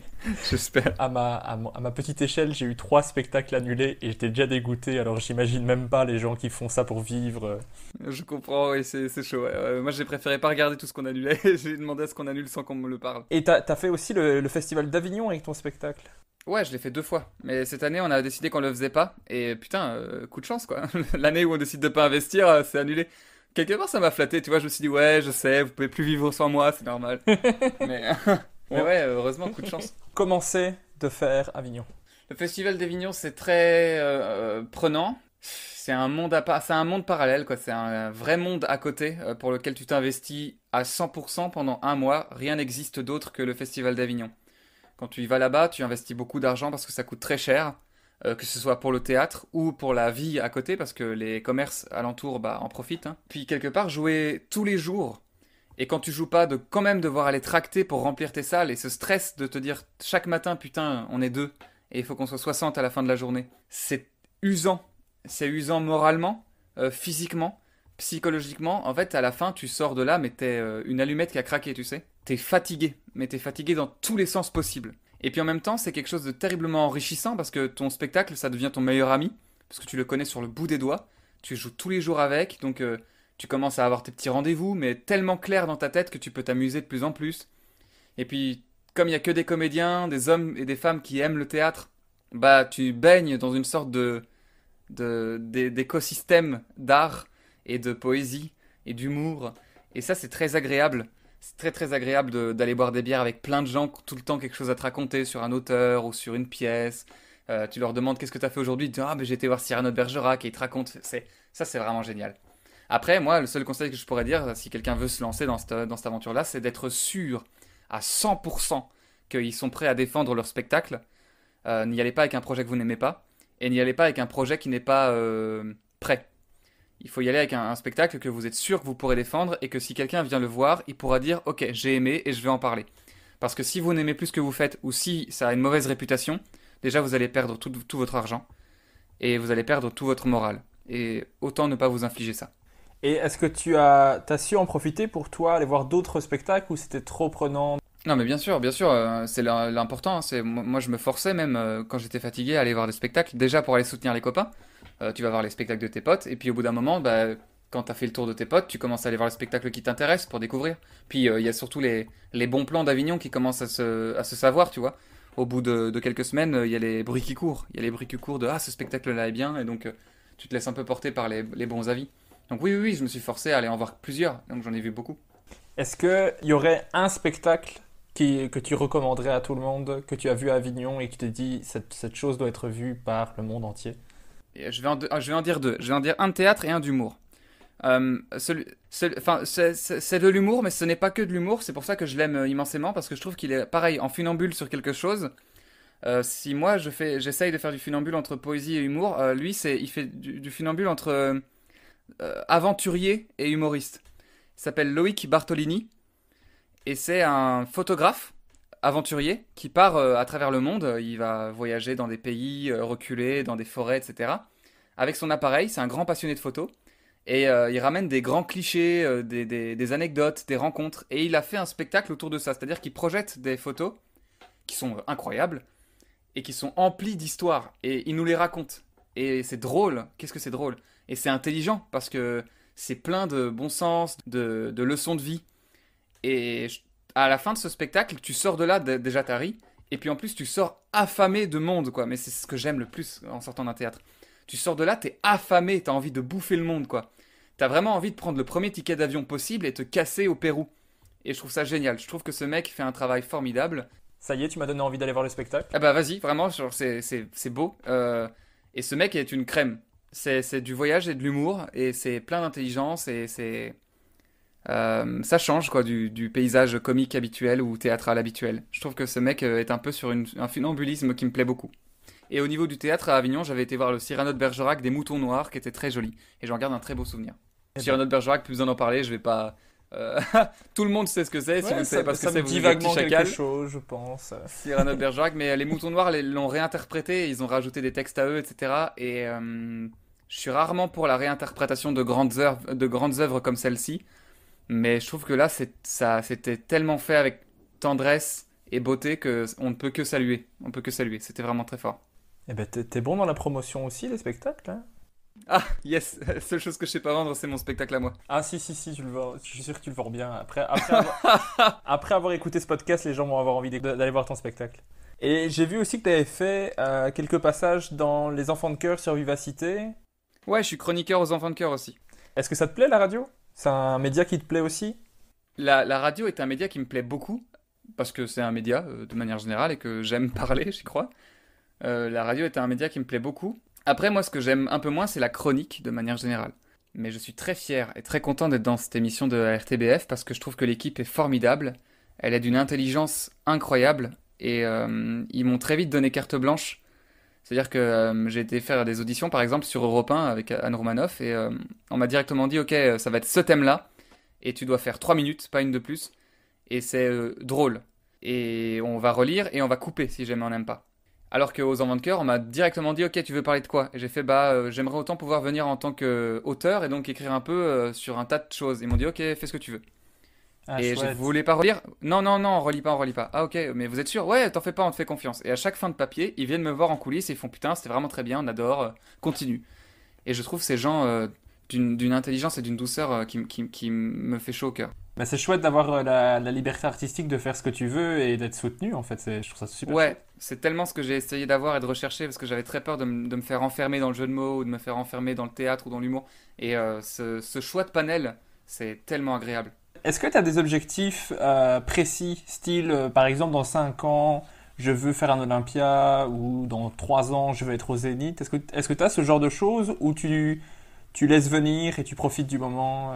J'espère. À ma petite échelle, j'ai eu 3 spectacles annulés et j'étais déjà dégoûté. Alors j'imagine même pas les gens qui font ça pour vivre. Je comprends, oui, c'est chaud. Ouais. Moi, j'ai préféré pas regarder tout ce qu'on annulait. J'ai demandé à ce qu'on annule sans qu'on me le parle. Et t'as fait aussi le festival d'Avignon avec ton spectacle. Ouais, je l'ai fait 2 fois. Mais cette année, on a décidé qu'on le faisait pas. Et putain, coup de chance, quoi. L'année où on décide de pas investir, c'est annulé. Quelque part, ça m'a flatté, tu vois. Je me suis dit, ouais, je sais, vous pouvez plus vivre sans moi, c'est normal. Mais, mais On ouais, heureusement, coup de chance. commençait de faire Avignon. Le Festival d'Avignon, c'est très prenant. C'est un monde parallèle, quoi. C'est un vrai monde à côté pour lequel tu t'investis à 100% pendant un mois. Rien n'existe d'autre que le Festival d'Avignon. Quand tu y vas là-bas, tu investis beaucoup d'argent parce que ça coûte très cher, que ce soit pour le théâtre ou pour la vie à côté, parce que les commerces alentours bah, en profitent. Hein. Puis quelque part, jouer tous les jours, et quand tu joues pas, de quand même devoir aller tracter pour remplir tes salles, et ce stress de te dire chaque matin, putain, on est deux, et il faut qu'on soit 60 à la fin de la journée. C'est usant. C'est usant moralement, physiquement, psychologiquement. En fait, à la fin, tu sors de là, mais t'es une allumette qui a craqué, tu sais. T'es fatigué, mais t'es fatigué dans tous les sens possibles. Et puis en même temps, c'est quelque chose de terriblement enrichissant parce que ton spectacle, ça devient ton meilleur ami, parce que tu le connais sur le bout des doigts, tu joues tous les jours avec, donc tu commences à avoir tes petits rendez-vous, mais tellement clair dans ta tête que tu peux t'amuser de plus en plus. Et puis, comme il y a que des comédiens, des hommes et des femmes qui aiment le théâtre, bah tu baignes dans une sorte d'écosystèmes d'art et de poésie et d'humour. Et ça, c'est très agréable. C'est très très agréable d'aller boire des bières avec plein de gens qui ont tout le temps quelque chose à te raconter sur un auteur ou sur une pièce. Tu leur demandes qu'est-ce que tu as fait aujourd'hui, ils te disent ah, ben, j'ai été voir Cyrano de Bergerac et ils te racontent. Ça, c'est vraiment génial. Après, moi, le seul conseil que je pourrais dire, si quelqu'un veut se lancer dans cette aventure-là, c'est d'être sûr à 100% qu'ils sont prêts à défendre leur spectacle. N'y allez pas avec un projet que vous n'aimez pas et n'y allez pas avec un projet qui n'est pas prêt. Il faut y aller avec un spectacle que vous êtes sûr que vous pourrez défendre et que si quelqu'un vient le voir, il pourra dire ok, j'ai aimé et je vais en parler. Parce que si vous n'aimez plus ce que vous faites ou si ça a une mauvaise réputation, déjà vous allez perdre tout votre argent et vous allez perdre tout votre moral. Et autant ne pas vous infliger ça. Et est-ce que t'as su en profiter pour toi, aller voir d'autres spectacles ou c'était trop prenant? Non mais bien sûr, c'est l'important. Moi je me forçais même quand j'étais fatigué à aller voir des spectacles. Déjà pour aller soutenir les copains, tu vas voir les spectacles de tes potes. Et puis au bout d'un moment, bah, quand t'as fait le tour de tes potes, tu commences à aller voir les spectacles qui t'intéressent pour découvrir. Puis il y a surtout les bons plans d'Avignon qui commencent à se savoir, tu vois. Au bout de quelques semaines, il y a les bruits qui courent. Il y a les bruits qui courent de ah ce spectacle-là est bien et donc tu te laisses un peu porter par les bons avis. Donc oui, je me suis forcé à aller en voir plusieurs. Donc j'en ai vu beaucoup. Est-ce qu'il y aurait un spectacle que tu recommanderais à tout le monde, que tu as vu à Avignon et qui te dit cette chose doit être vue par le monde entier? Et je vais en dire deux. Je vais en dire un de théâtre et un d'humour. C'est de l'humour, mais ce n'est pas que de l'humour. C'est pour ça que je l'aime immensément, parce que je trouve qu'il est pareil, en funambule sur quelque chose. Si moi, j'essaye de faire du funambule entre poésie et humour, lui, il fait du funambule entre aventurier et humoriste. Il s'appelle Loïc Bartolini, et c'est un photographe aventurier qui part à travers le monde. Il va voyager dans des pays reculés, dans des forêts, etc. Avec son appareil, c'est un grand passionné de photos. Et il ramène des grands clichés, des anecdotes, des rencontres. Et il a fait un spectacle autour de ça. C'est-à-dire qu'il projette des photos qui sont incroyables et qui sont emplies d'histoires. Et il nous les raconte. Et c'est drôle. Qu'est-ce que c'est drôle? Et c'est intelligent parce que c'est plein de bon sens, de leçons de vie. Et à la fin de ce spectacle, tu sors de là, déjà t'as ri. Et puis en plus, tu sors affamé de monde, quoi. Mais c'est ce que j'aime le plus en sortant d'un théâtre. Tu sors de là, t'es affamé, t'as envie de bouffer le monde, quoi. T'as vraiment envie de prendre le premier ticket d'avion possible et te casser au Pérou. Et je trouve ça génial. Je trouve que ce mec fait un travail formidable. Ça y est, tu m'as donné envie d'aller voir le spectacle. Ah bah vas-y, vraiment, genre, c'est beau. Et ce mec est une crème. C'est du voyage et de l'humour, et c'est plein d'intelligence, et ça change, quoi, du paysage comique habituel ou théâtral habituel. Je trouve que ce mec est un peu sur un funambulisme qui me plaît beaucoup. Et au niveau du théâtre à Avignon, j'avais été voir le Cyrano de Bergerac des Moutons Noirs qui était très joli. Et j'en garde un très beau souvenir. Cyrano de Bergerac, plus besoin d'en parler, je vais pas. Tout le monde sait ce que c'est. Si vous ne savez pas ce que c'est, vous dit êtes des petits vaguement quelque chacals. chose, je pense. Cyrano de Bergerac, mais les Moutons Noirs l'ont réinterprété, ils ont rajouté des textes à eux, etc. Et je suis rarement pour la réinterprétation de grandes œuvres comme celle-ci. Mais je trouve que là, ça, c'était tellement fait avec tendresse et beauté qu'on ne peut que saluer. On peut que saluer. C'était vraiment très fort. Eh ben, t'es bon dans la promotion aussi, les spectacles, hein? Ah, yes! La seule chose que je sais pas vendre, c'est mon spectacle à moi. Ah si, tu le vends. Je suis sûr que tu le vends bien. Après avoir écouté ce podcast, les gens vont avoir envie d'aller voir ton spectacle. Et j'ai vu aussi que tu avais fait quelques passages dans Les Enfants de Cœur sur Vivacité. Ouais, je suis chroniqueur aux Enfants de Cœur aussi. Est-ce que ça te plaît, la radio? C'est un média qui te plaît aussi? La radio est un média qui me plaît beaucoup, parce que c'est un média, de manière générale, et que j'aime parler, j'y crois. La radio est un média qui me plaît beaucoup. Après, moi, ce que j'aime un peu moins, c'est la chronique, de manière générale. Mais je suis très fier et très content d'être dans cette émission de la RTBF, parce que je trouve que l'équipe est formidable. Elle est d'une intelligence incroyable, et ils m'ont très vite donné carte blanche. C'est-à-dire que j'ai été faire des auditions, par exemple, sur Europe 1 avec Anne Romanoff, et on m'a directement dit, ok, ça va être ce thème-là, et tu dois faire 3 minutes, pas une de plus, et c'est drôle. Et on va relire, et on va couper si jamais on n'aime pas. Alors qu'aux Enfants de Cœur, on m'a directement dit, ok, tu veux parler de quoi? Et j'ai fait, j'aimerais autant pouvoir venir en tant qu'auteur, et donc écrire un peu sur un tas de choses. Ils m'ont dit, ok, fais ce que tu veux. Ah, Et je chouette. voulais pas relire. Non, on relit pas. Ah ok, mais vous êtes sûr? Ouais, t'en fais pas, on te fait confiance. Et à chaque fin de papier, ils viennent me voir en coulisses et ils font putain, c'était vraiment très bien, on adore, continue. Et je trouve ces gens d'une intelligence et d'une douceur qui me fait chaud au cœur. Mais c'est chouette d'avoir la liberté artistique de faire ce que tu veux et d'être soutenu, en fait. Je trouve ça super chouette. Ouais, c'est tellement ce que j'ai essayé d'avoir et de rechercher parce que j'avais très peur de me faire enfermer dans le jeu de mots ou de me faire enfermer dans le théâtre ou dans l'humour. Et ce choix de panel, c'est tellement agréable. Est-ce que tu as des objectifs précis, style, par exemple, dans 5 ans, je veux faire un Olympia, ou dans 3 ans, je veux être au Zénith? Est-ce que tu as ce genre de choses, ou tu laisses venir et tu profites du moment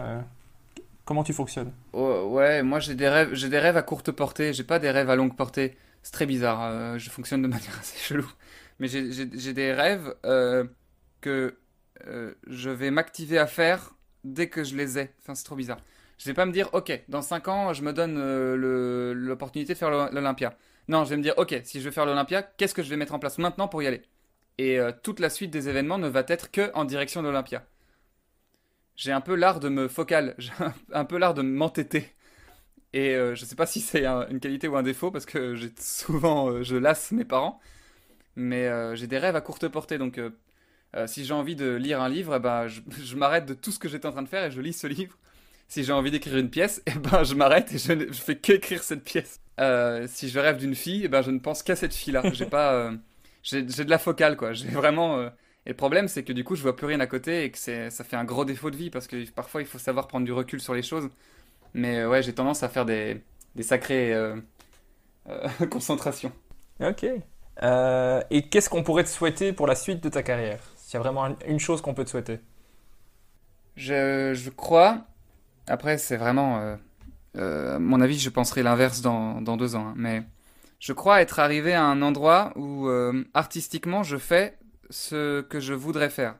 comment tu fonctionnes? Oh, ouais, moi j'ai des rêves à courte portée, j'ai pas des rêves à longue portée. C'est très bizarre, je fonctionne de manière assez chelou. Mais j'ai des rêves que je vais m'activer à faire dès que je les ai. Enfin, c'est trop bizarre. Je vais pas me dire, ok, dans 5 ans, je me donne l'opportunité de faire l'Olympia. Non, je vais me dire, ok, si je veux faire l'Olympia, qu'est-ce que je vais mettre en place maintenant pour y aller? Et toute la suite des événements ne va être que en direction de l'Olympia. J'ai un peu l'art de me focal, j'ai un peu l'art de m'entêter. Et je sais pas si c'est une qualité ou un défaut parce que j'ai souvent je lasse mes parents, mais j'ai des rêves à courte portée donc si j'ai envie de lire un livre, eh ben je m'arrête de tout ce que j'étais en train de faire et je lis ce livre. Si j'ai envie d'écrire une pièce, eh ben je m'arrête et je fais qu'écrire cette pièce. Si je rêve d'une fille, eh ben je ne pense qu'à cette fille-là. J'ai pas j'ai de la focale quoi. J'ai vraiment et le problème c'est que du coup je vois plus rien à côté et que ça fait un gros défaut de vie parce que parfois il faut savoir prendre du recul sur les choses. Mais ouais, j'ai tendance à faire des sacrées concentrations. Ok. Et qu'est-ce qu'on pourrait te souhaiter pour la suite de ta carrière? S'il y a vraiment une chose qu'on peut te souhaiter. Je crois, après c'est vraiment, à mon avis, je penserai l'inverse dans 2 ans, hein, mais je crois être arrivé à un endroit où artistiquement je fais ce que je voudrais faire.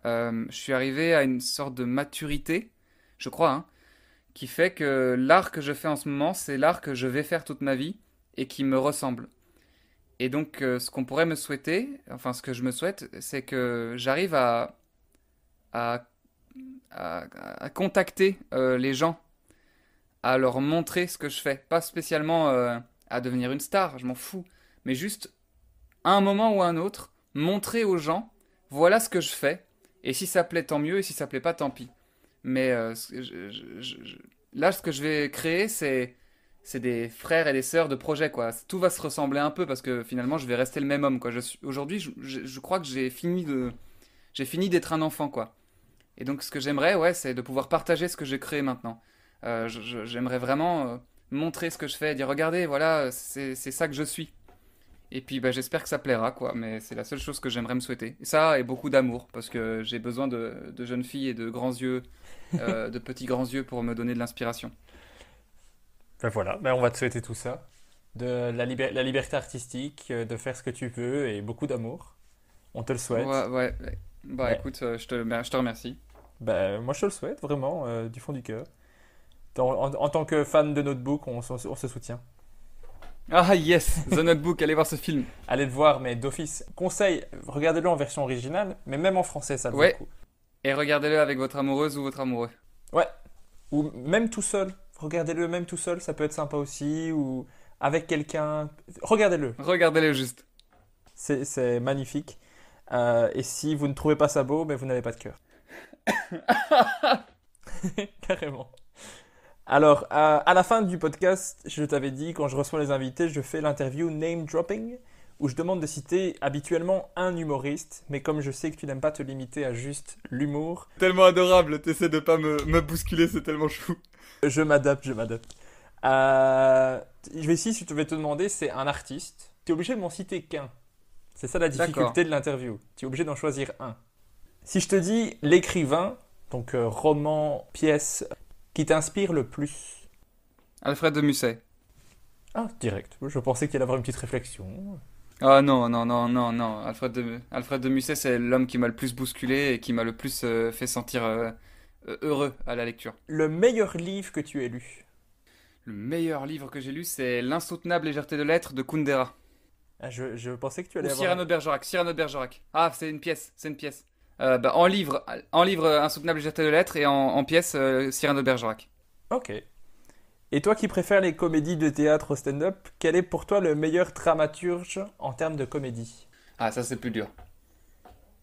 Je suis arrivé à une sorte de maturité, je crois, hein, qui fait que l'art que je fais en ce moment, c'est l'art que je vais faire toute ma vie et qui me ressemble. Et donc, ce qu'on pourrait me souhaiter, enfin, ce que je me souhaite, c'est que j'arrive à, à contacter les gens, à leur montrer ce que je fais. Pas spécialement à devenir une star, je m'en fous, mais juste à un moment ou à un autre, montrer aux gens, voilà ce que je fais, et si ça plaît, tant mieux, et si ça plaît pas, tant pis. Mais là, ce que je vais créer, c'est des frères et des sœurs de projet, quoi. Tout va se ressembler un peu parce que finalement, je vais rester le même homme, quoi. Aujourd'hui, je crois que j'ai fini d'être un enfant, quoi. Et donc, ce que j'aimerais, ouais, c'est de pouvoir partager ce que j'ai créé maintenant. J'aimerais vraiment montrer ce que je fais, dire regardez, voilà, c'est ça que je suis. Et puis, bah, j'espère que ça plaira, quoi. Mais c'est la seule chose que j'aimerais me souhaiter. Et ça, et beaucoup d'amour, parce que j'ai besoin de jeunes filles et de grands yeux, de petits grands yeux pour me donner de l'inspiration. Ben voilà, ben on va te souhaiter tout ça. De la liberté artistique, de faire ce que tu veux et beaucoup d'amour. On te le Ouais, souhaite. ouais. Ouais. Bah, Ouais. écoute, je te remercie. Ben, moi, je te le souhaite vraiment, du fond du cœur. En tant que fan de Notebook, on se soutient. Ah, yes, The Notebook, allez voir ce film. Allez le voir, mais d'office. Conseil, regardez-le en version originale, mais même en français, ça vaut le Ouais, coup. et regardez-le avec votre amoureuse ou votre amoureux. Ouais, ou même tout seul. Regardez-le même tout seul, ça peut être sympa aussi. Ou avec quelqu'un. Regardez-le, Regardez-le juste. c'est magnifique. Et si vous ne trouvez pas ça beau, ben vous n'avez pas de cœur. Carrément. Alors, à la fin du podcast, je t'avais dit, quand je reçois les invités, je fais l'interview name dropping, où je demande de citer habituellement un humoriste, mais comme je sais que tu n'aimes pas te limiter à juste l'humour, Tellement adorable, t'essaies de pas me bousculer, c'est tellement chou. je m'adapte, je m'adapte. Euh, Ici, si je vais te demander, c'est un artiste. Tu es obligé de m'en citer qu'un. C'est ça la D'accord. difficulté de l'interview. Tu es obligé d'en choisir un. Si je te dis l'écrivain, donc roman, pièce, qui t'inspire le plus. Alfred de Musset. Ah, direct. Je pensais qu'il allait avoir une petite réflexion. Ah non, non, non, non, non. Alfred de Musset, c'est l'homme qui m'a le plus bousculé et qui m'a le plus fait sentir heureux à la lecture. Le meilleur livre que tu aies lu. Le meilleur livre que j'ai lu, c'est L'insoutenable légèreté de l'être de Kundera. Ah, je pensais que tu Ou allais avoir. Cyrano de Bergerac. Cyrano de Bergerac. Ah, c'est une pièce, c'est une pièce. Bah, en livre Insoutenable légèreté de l'être et en pièce Cyrano de Bergerac. Ok. Et toi qui préfères les comédies de théâtre au stand-up, quel est pour toi le meilleur dramaturge en termes de comédie? Ah, ça c'est plus dur.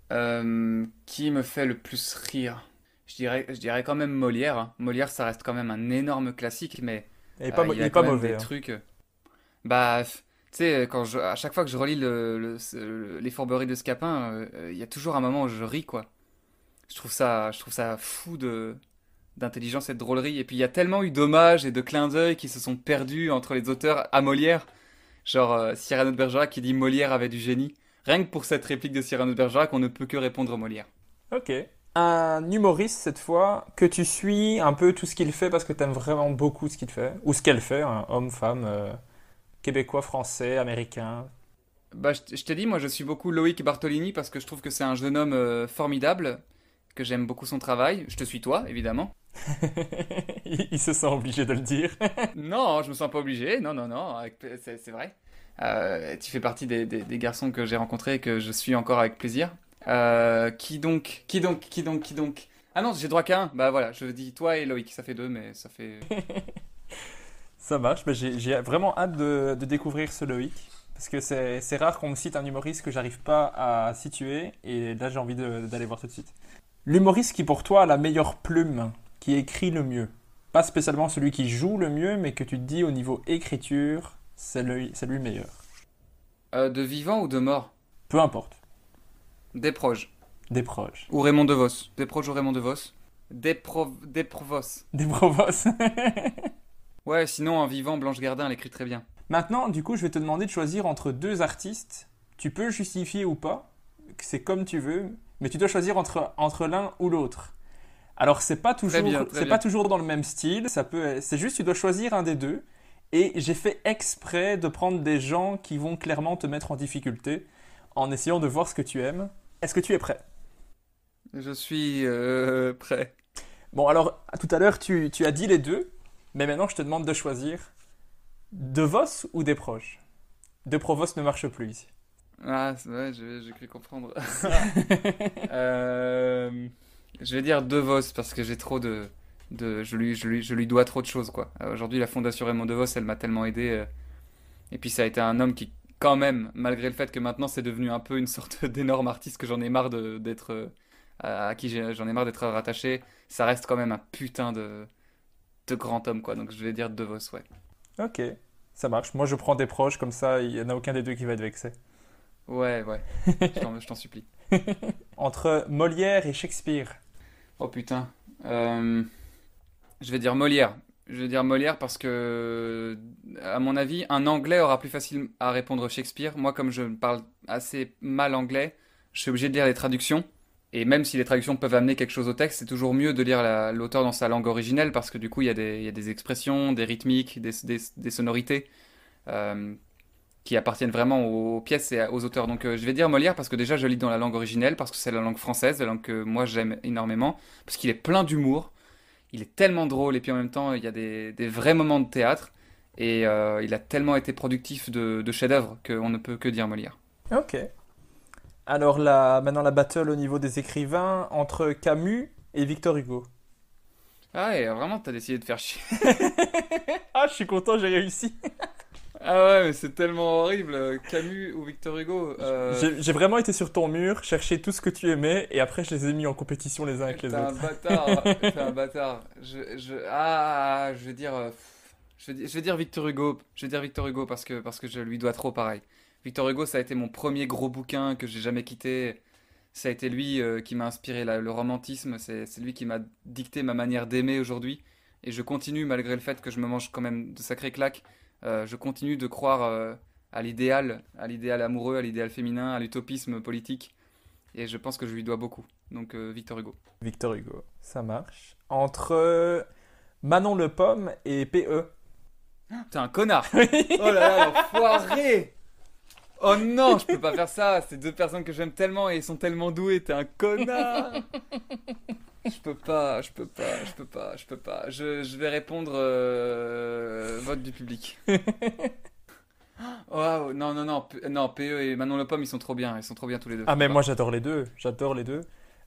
Qui me fait le plus rire? Je dirais quand même Molière, hein. Molière, ça reste quand même un énorme classique, mais il Il est a pas quand même mauvais, des hein. trucs. Bah, tu sais, à chaque fois que je relis les Fourberies de Scapin, il y a toujours un moment où je ris, quoi. Je trouve ça fou d'intelligence et de drôlerie. Et puis il y a tellement eu d'hommages et de clins d'œil qui se sont perdus entre les auteurs à Molière. Genre Cyrano de Bergerac qui dit Molière avait du génie. Rien que pour cette réplique de Cyrano de Bergerac, on ne peut que répondre Molière. Ok. Un humoriste cette fois que tu suis un peu tout ce qu'il fait parce que t'aimes vraiment beaucoup ce qu'il fait ou ce qu'elle fait, hein, homme, femme, québécois, français, américain. Bah, je t'ai dit, moi je suis beaucoup Loïc Bartolini parce que je trouve que c'est un jeune homme formidable, que j'aime beaucoup son travail. Je te suis toi, évidemment. Il se sent obligé de le dire. Non, je me sens pas obligé. Non, non, non, c'est vrai. Tu fais partie des garçons que j'ai rencontrés et que je suis encore avec plaisir. Qui donc? Qui donc? Qui donc? Qui donc? Ah non, j'ai droit qu'à un. Bah voilà, je dis toi et Loïc. Ça fait deux, mais ça fait. Ça marche, mais j'ai vraiment hâte de découvrir ce Loïc. Parce que c'est rare qu'on me cite un humoriste que j'arrive pas à situer. Et là, j'ai envie d'aller voir tout de suite. L'humoriste qui, pour toi, a la meilleure plume, qui écrit le mieux. Pas spécialement celui qui joue le mieux, mais que tu te dis au niveau écriture, c'est lui le meilleur. De vivant ou de mort? Peu importe. Des proches. Des proches. Ou Raymond DeVos. Des proches ou Raymond DeVos. Des Provos. Des provos. Ouais, sinon en vivant, Blanche Gardin, elle écrit très bien. Maintenant, du coup, je vais te demander de choisir entre deux artistes. Tu peux justifier ou pas, c'est comme tu veux, mais tu dois choisir entre l'un ou l'autre. Alors, Très bien, très c'est pas bien. toujours dans le même style, c'est juste tu dois choisir un des deux. Et j'ai fait exprès de prendre des gens qui vont clairement te mettre en difficulté en essayant de voir ce que tu aimes. Est-ce que tu es prêt? Je suis prêt. Bon, alors, tout à l'heure, tu as dit les deux, mais maintenant, je te demande de choisir De Vos ou des proches. De Provos ne marche plus ici. Ah, ouais, j'ai cru comprendre. Euh, je vais dire DeVos parce que j'ai trop je lui dois trop de choses, quoi. Aujourd'hui, la Fondation Raymond DeVos, elle m'a tellement aidé. Et puis, ça a été un homme qui, quand même, malgré le fait que maintenant c'est devenu un peu une sorte d'énorme artiste que j'en ai marre d'être. À qui j'en ai marre d'être rattaché, ça reste quand même un putain de grand homme, quoi. Donc, je vais dire DeVos, ouais. Ok, ça marche. Moi, je prends des proches, comme ça, il n'y en a aucun des deux qui va être vexé. Ouais, ouais. Je t'en supplie. Entre Molière et Shakespeare. Oh putain. Euh, Je vais dire Molière. Je vais dire Molière parce que, à mon avis, un Anglais aura plus facile à répondre Shakespeare. Moi, comme je parle assez mal anglais, je suis obligé de lire les traductions. Et même si les traductions peuvent amener quelque chose au texte, c'est toujours mieux de lire l'auteur dans sa langue originelle parce que du coup, il y a des expressions, des rythmiques, des sonorités euh, qui appartiennent vraiment aux pièces et aux auteurs. Donc, je vais dire Molière parce que déjà, je lis dans la langue originelle, parce que c'est la langue française, la langue que moi j'aime énormément, parce qu'il est plein d'humour. Il est tellement drôle et puis en même temps il y a des vrais moments de théâtre et il a tellement été productif de chefs-d'œuvre qu'on ne peut que dire Molière. Ok. Alors maintenant la battle au niveau des écrivains entre Camus et Victor Hugo. Ah et vraiment t'as décidé de faire chier. Ah, je suis content, j'ai réussi. Ah ouais mais c'est tellement horrible. Camus ou Victor Hugo. J'ai vraiment été sur ton mur, chercher tout ce que tu aimais, et après je les ai mis en compétition les uns avec T'es les un autres. bâtard. T'es un bâtard. Je vais dire. Je vais dire Victor Hugo. Je vais dire Victor Hugo parce que je lui dois trop pareil. Victor Hugo, ça a été mon premier gros bouquin que j'ai jamais quitté. Ça a été lui qui m'a inspiré le romantisme. C'est lui qui m'a dicté ma manière d'aimer aujourd'hui. Et je continue, malgré le fait que je me mange quand même de sacrées claques, je continue de croire à l'idéal amoureux, à l'idéal féminin, à l'utopisme politique. Et je pense que je lui dois beaucoup. Donc Victor Hugo. Victor Hugo, ça marche. Entre Manon Le Pomme et PE. T'es un connard. Oh là là, l'enfoiré. Oh non, je peux pas faire ça. C'est deux personnes que j'aime tellement et ils sont tellement doués. T'es un connard. Je peux pas, je peux pas, je peux pas, je peux pas. Je vais répondre vote du public. Waouh, non, non, non, non, PE et Manon Le Pomme, ils sont trop bien. Ils sont trop bien tous les deux. Ah Faut mais pas. moi j'adore les deux, j'adore les deux.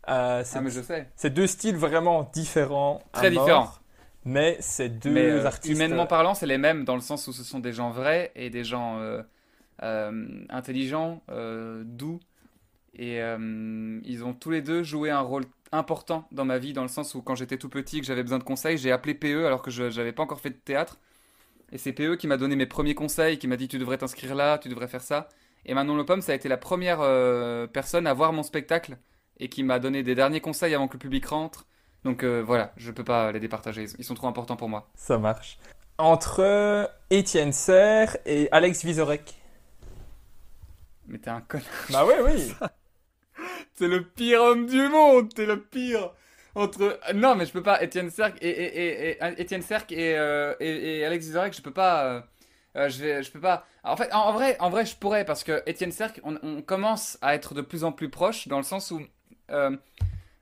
Ah, mais je sais. C'est deux styles vraiment différents à Très différent. mort, mais c'est Mais deux artistes. humainement parlant, c'est les mêmes dans le sens où ce sont des gens vrais et des gens intelligents, doux. Et ils ont tous les deux joué un rôle important dans ma vie, dans le sens où quand j'étais tout petit, que j'avais besoin de conseils, j'ai appelé PE alors que je n'avais pas encore fait de théâtre. Et c'est PE qui m'a donné mes premiers conseils, qui m'a dit tu devrais t'inscrire là, tu devrais faire ça. Et Manon Le Pomme, ça a été la première personne à voir mon spectacle et qui m'a donné des derniers conseils avant que le public rentre. Donc voilà, je peux pas les départager, ils sont trop importants pour moi. Ça marche. Entre Étienne Serre et Alex Vizorek. Mais t'es un connard. Bah oui, oui. T'es le pire homme du monde, t'es le pire. Entre non mais je peux pas Étienne Serck Étienne Serck et Alex Vizorek, je peux pas je peux pas. En vrai je pourrais parce que Étienne Serck on commence à être de plus en plus proches dans le sens où euh,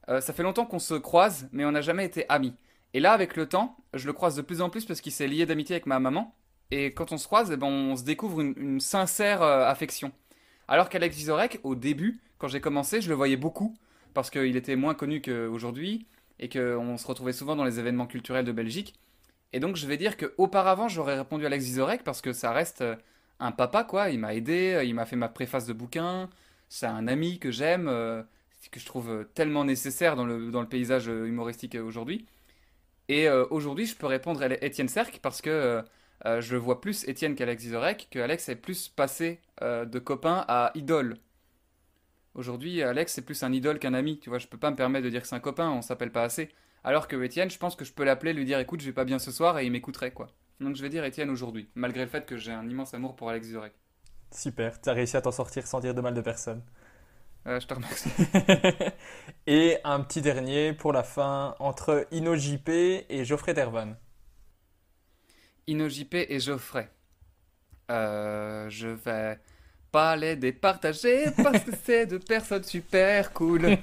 ça fait longtemps qu'on se croise mais on n'a jamais été amis. Et là avec le temps, je le croise de plus en plus parce qu'il s'est lié d'amitié avec ma maman et quand on se croise, eh ben, on se découvre une sincère affection. Alors qu'Alex Vizorek au début, quand j'ai commencé, je le voyais beaucoup parce qu'il était moins connu qu'aujourd'hui et qu'on se retrouvait souvent dans les événements culturels de Belgique. Et donc je vais dire qu'auparavant j'aurais répondu à Alex Vizorek parce que ça reste un papa quoi, il m'a aidé, il m'a fait ma préface de bouquin, c'est un ami que j'aime, que je trouve tellement nécessaire dans le paysage humoristique aujourd'hui. Et aujourd'hui je peux répondre à Étienne Serck parce que je vois plus Étienne qu'Alex Vizorek, que Alex est plus passé de copain à idole. Aujourd'hui, Alex, c'est plus un idole qu'un ami. Tu vois, je peux pas me permettre de dire que c'est un copain, on s'appelle pas assez. Alors que Étienne, je pense que je peux l'appeler, lui dire écoute, je vais pas bien ce soir et il m'écouterait quoi. Donc je vais dire Étienne aujourd'hui, malgré le fait que j'ai un immense amour pour Alex Vizorek. Super, t'as réussi à t'en sortir sans dire de mal de personne. Je te remercie. Et un petit dernier pour la fin, entre Ino JP et Geoffrey Dervan. Ino JP et Geoffrey. Je vais pas les départager parce que c'est deux personnes super cool.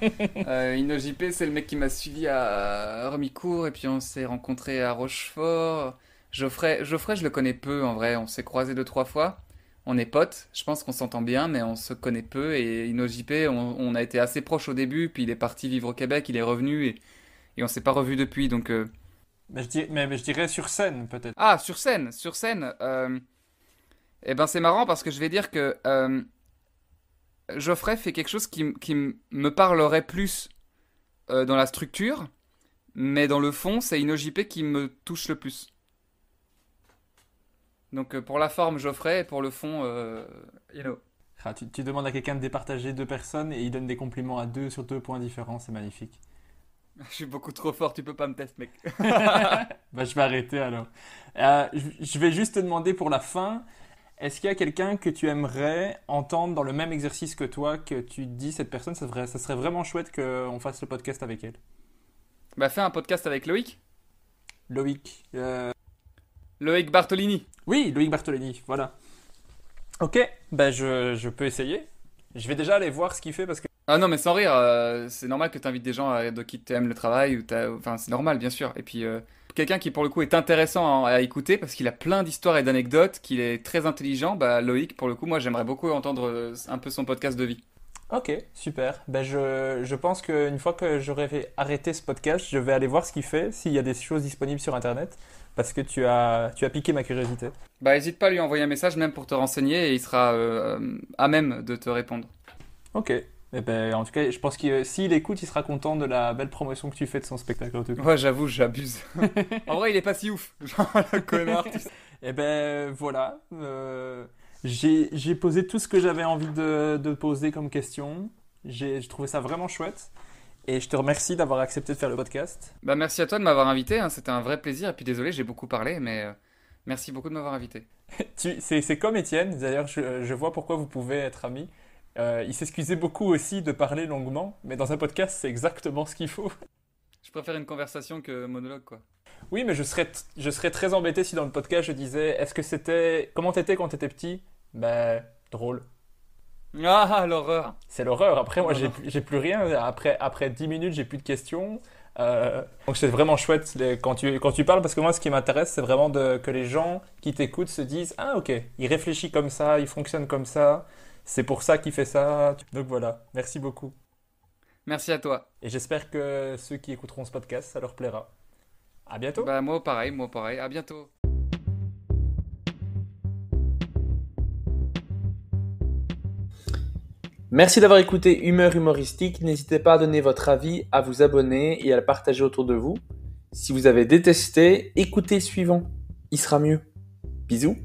Ino JP, c'est le mec qui m'a suivi à Remicourt et puis on s'est rencontrés à Rochefort. Geoffrey, je le connais peu en vrai. On s'est croisés deux, trois fois. On est potes. Je pense qu'on s'entend bien, mais on se connaît peu. Et Ino JP, on a été assez proches au début. Puis il est parti vivre au Québec, il est revenu et on s'est pas revu depuis. Donc, Mais je dirais sur scène peut-être. ah, sur scène. Eh ben c'est marrant parce que je vais dire que Geoffrey fait quelque chose qui me parlerait plus dans la structure, mais dans le fond, c'est InnoJP qui me touche le plus. Donc pour la forme, Geoffrey, et pour le fond, Inno. Ah, tu demandes à quelqu'un de départager deux personnes et il donne des compliments à deux sur deux points différents, c'est magnifique. Je suis beaucoup trop fort, tu peux pas me tester, mec. Bah, je vais arrêter alors. Je vais juste te demander pour la fin, est-ce qu'il y a quelqu'un que tu aimerais entendre dans le même exercice que toi, que tu te dis cette personne, ça serait vraiment chouette qu'on fasse le podcast avec elle? Bah fais un podcast avec Loïc. Loïc. Loïc Bartolini. Oui, Loïc Bartolini, voilà. Ok, bah je peux essayer. Je vais déjà aller voir ce qu'il fait parce que... Ah non mais sans rire, c'est normal que tu invites des gens de qui t'aimes le travail, enfin c'est normal bien sûr. Et puis quelqu'un qui pour le coup est intéressant à écouter parce qu'il a plein d'histoires et d'anecdotes, qu'il est très intelligent, bah Loïc pour le coup moi j'aimerais beaucoup entendre un peu son podcast de vie. Ok, super. Ben je pense qu'une fois que j'aurai arrêté ce podcast, je vais aller voir ce qu'il fait, s'il y a des choses disponibles sur Internet, parce que tu as piqué ma curiosité. Bah hésite pas à lui envoyer un message même pour te renseigner et il sera à même de te répondre. Ok. Eh ben, en tout cas, je pense que s'il écoute, il sera content de la belle promotion que tu fais de son spectacle, en tout cas. Ouais j'avoue j'abuse. En vrai il est pas si ouf, genre le connard. Tu sais. Eh ben, voilà. J'ai posé tout ce que j'avais envie de poser comme question. J'ai trouvé ça vraiment chouette. Et je te remercie d'avoir accepté de faire le podcast. Bah merci à toi de m'avoir invité, hein, c'était un vrai plaisir et puis désolé j'ai beaucoup parlé mais merci beaucoup de m'avoir invité. C'est comme Étienne, d'ailleurs, je vois pourquoi vous pouvez être amis. Il s'excusait beaucoup aussi de parler longuement, mais dans un podcast, c'est exactement ce qu'il faut. Je préfère une conversation que monologue quoi. Oui, mais je serais très embêté si dans le podcast je disais est-ce que c'était. Comment t'étais quand t'étais petit? Ben, drôle. Ah l'horreur. C'est l'horreur. Après, moi, j'ai Non. j'ai plus rien. Après 10 minutes, j'ai plus de questions. Donc, c'est vraiment chouette quand tu parles, parce que moi, ce qui m'intéresse, c'est vraiment que les gens qui t'écoutent se disent ah, ok, il réfléchit comme ça, il fonctionne comme ça, c'est pour ça qu'il fait ça. Donc, voilà. Merci beaucoup. Merci à toi. Et j'espère que ceux qui écouteront ce podcast, ça leur plaira. À bientôt! Bah moi pareil, à bientôt. Merci d'avoir écouté Humeur humoristique. N'hésitez pas à donner votre avis, à vous abonner et à le partager autour de vous. Si vous avez détesté, écoutez le suivant. Il sera mieux. Bisous.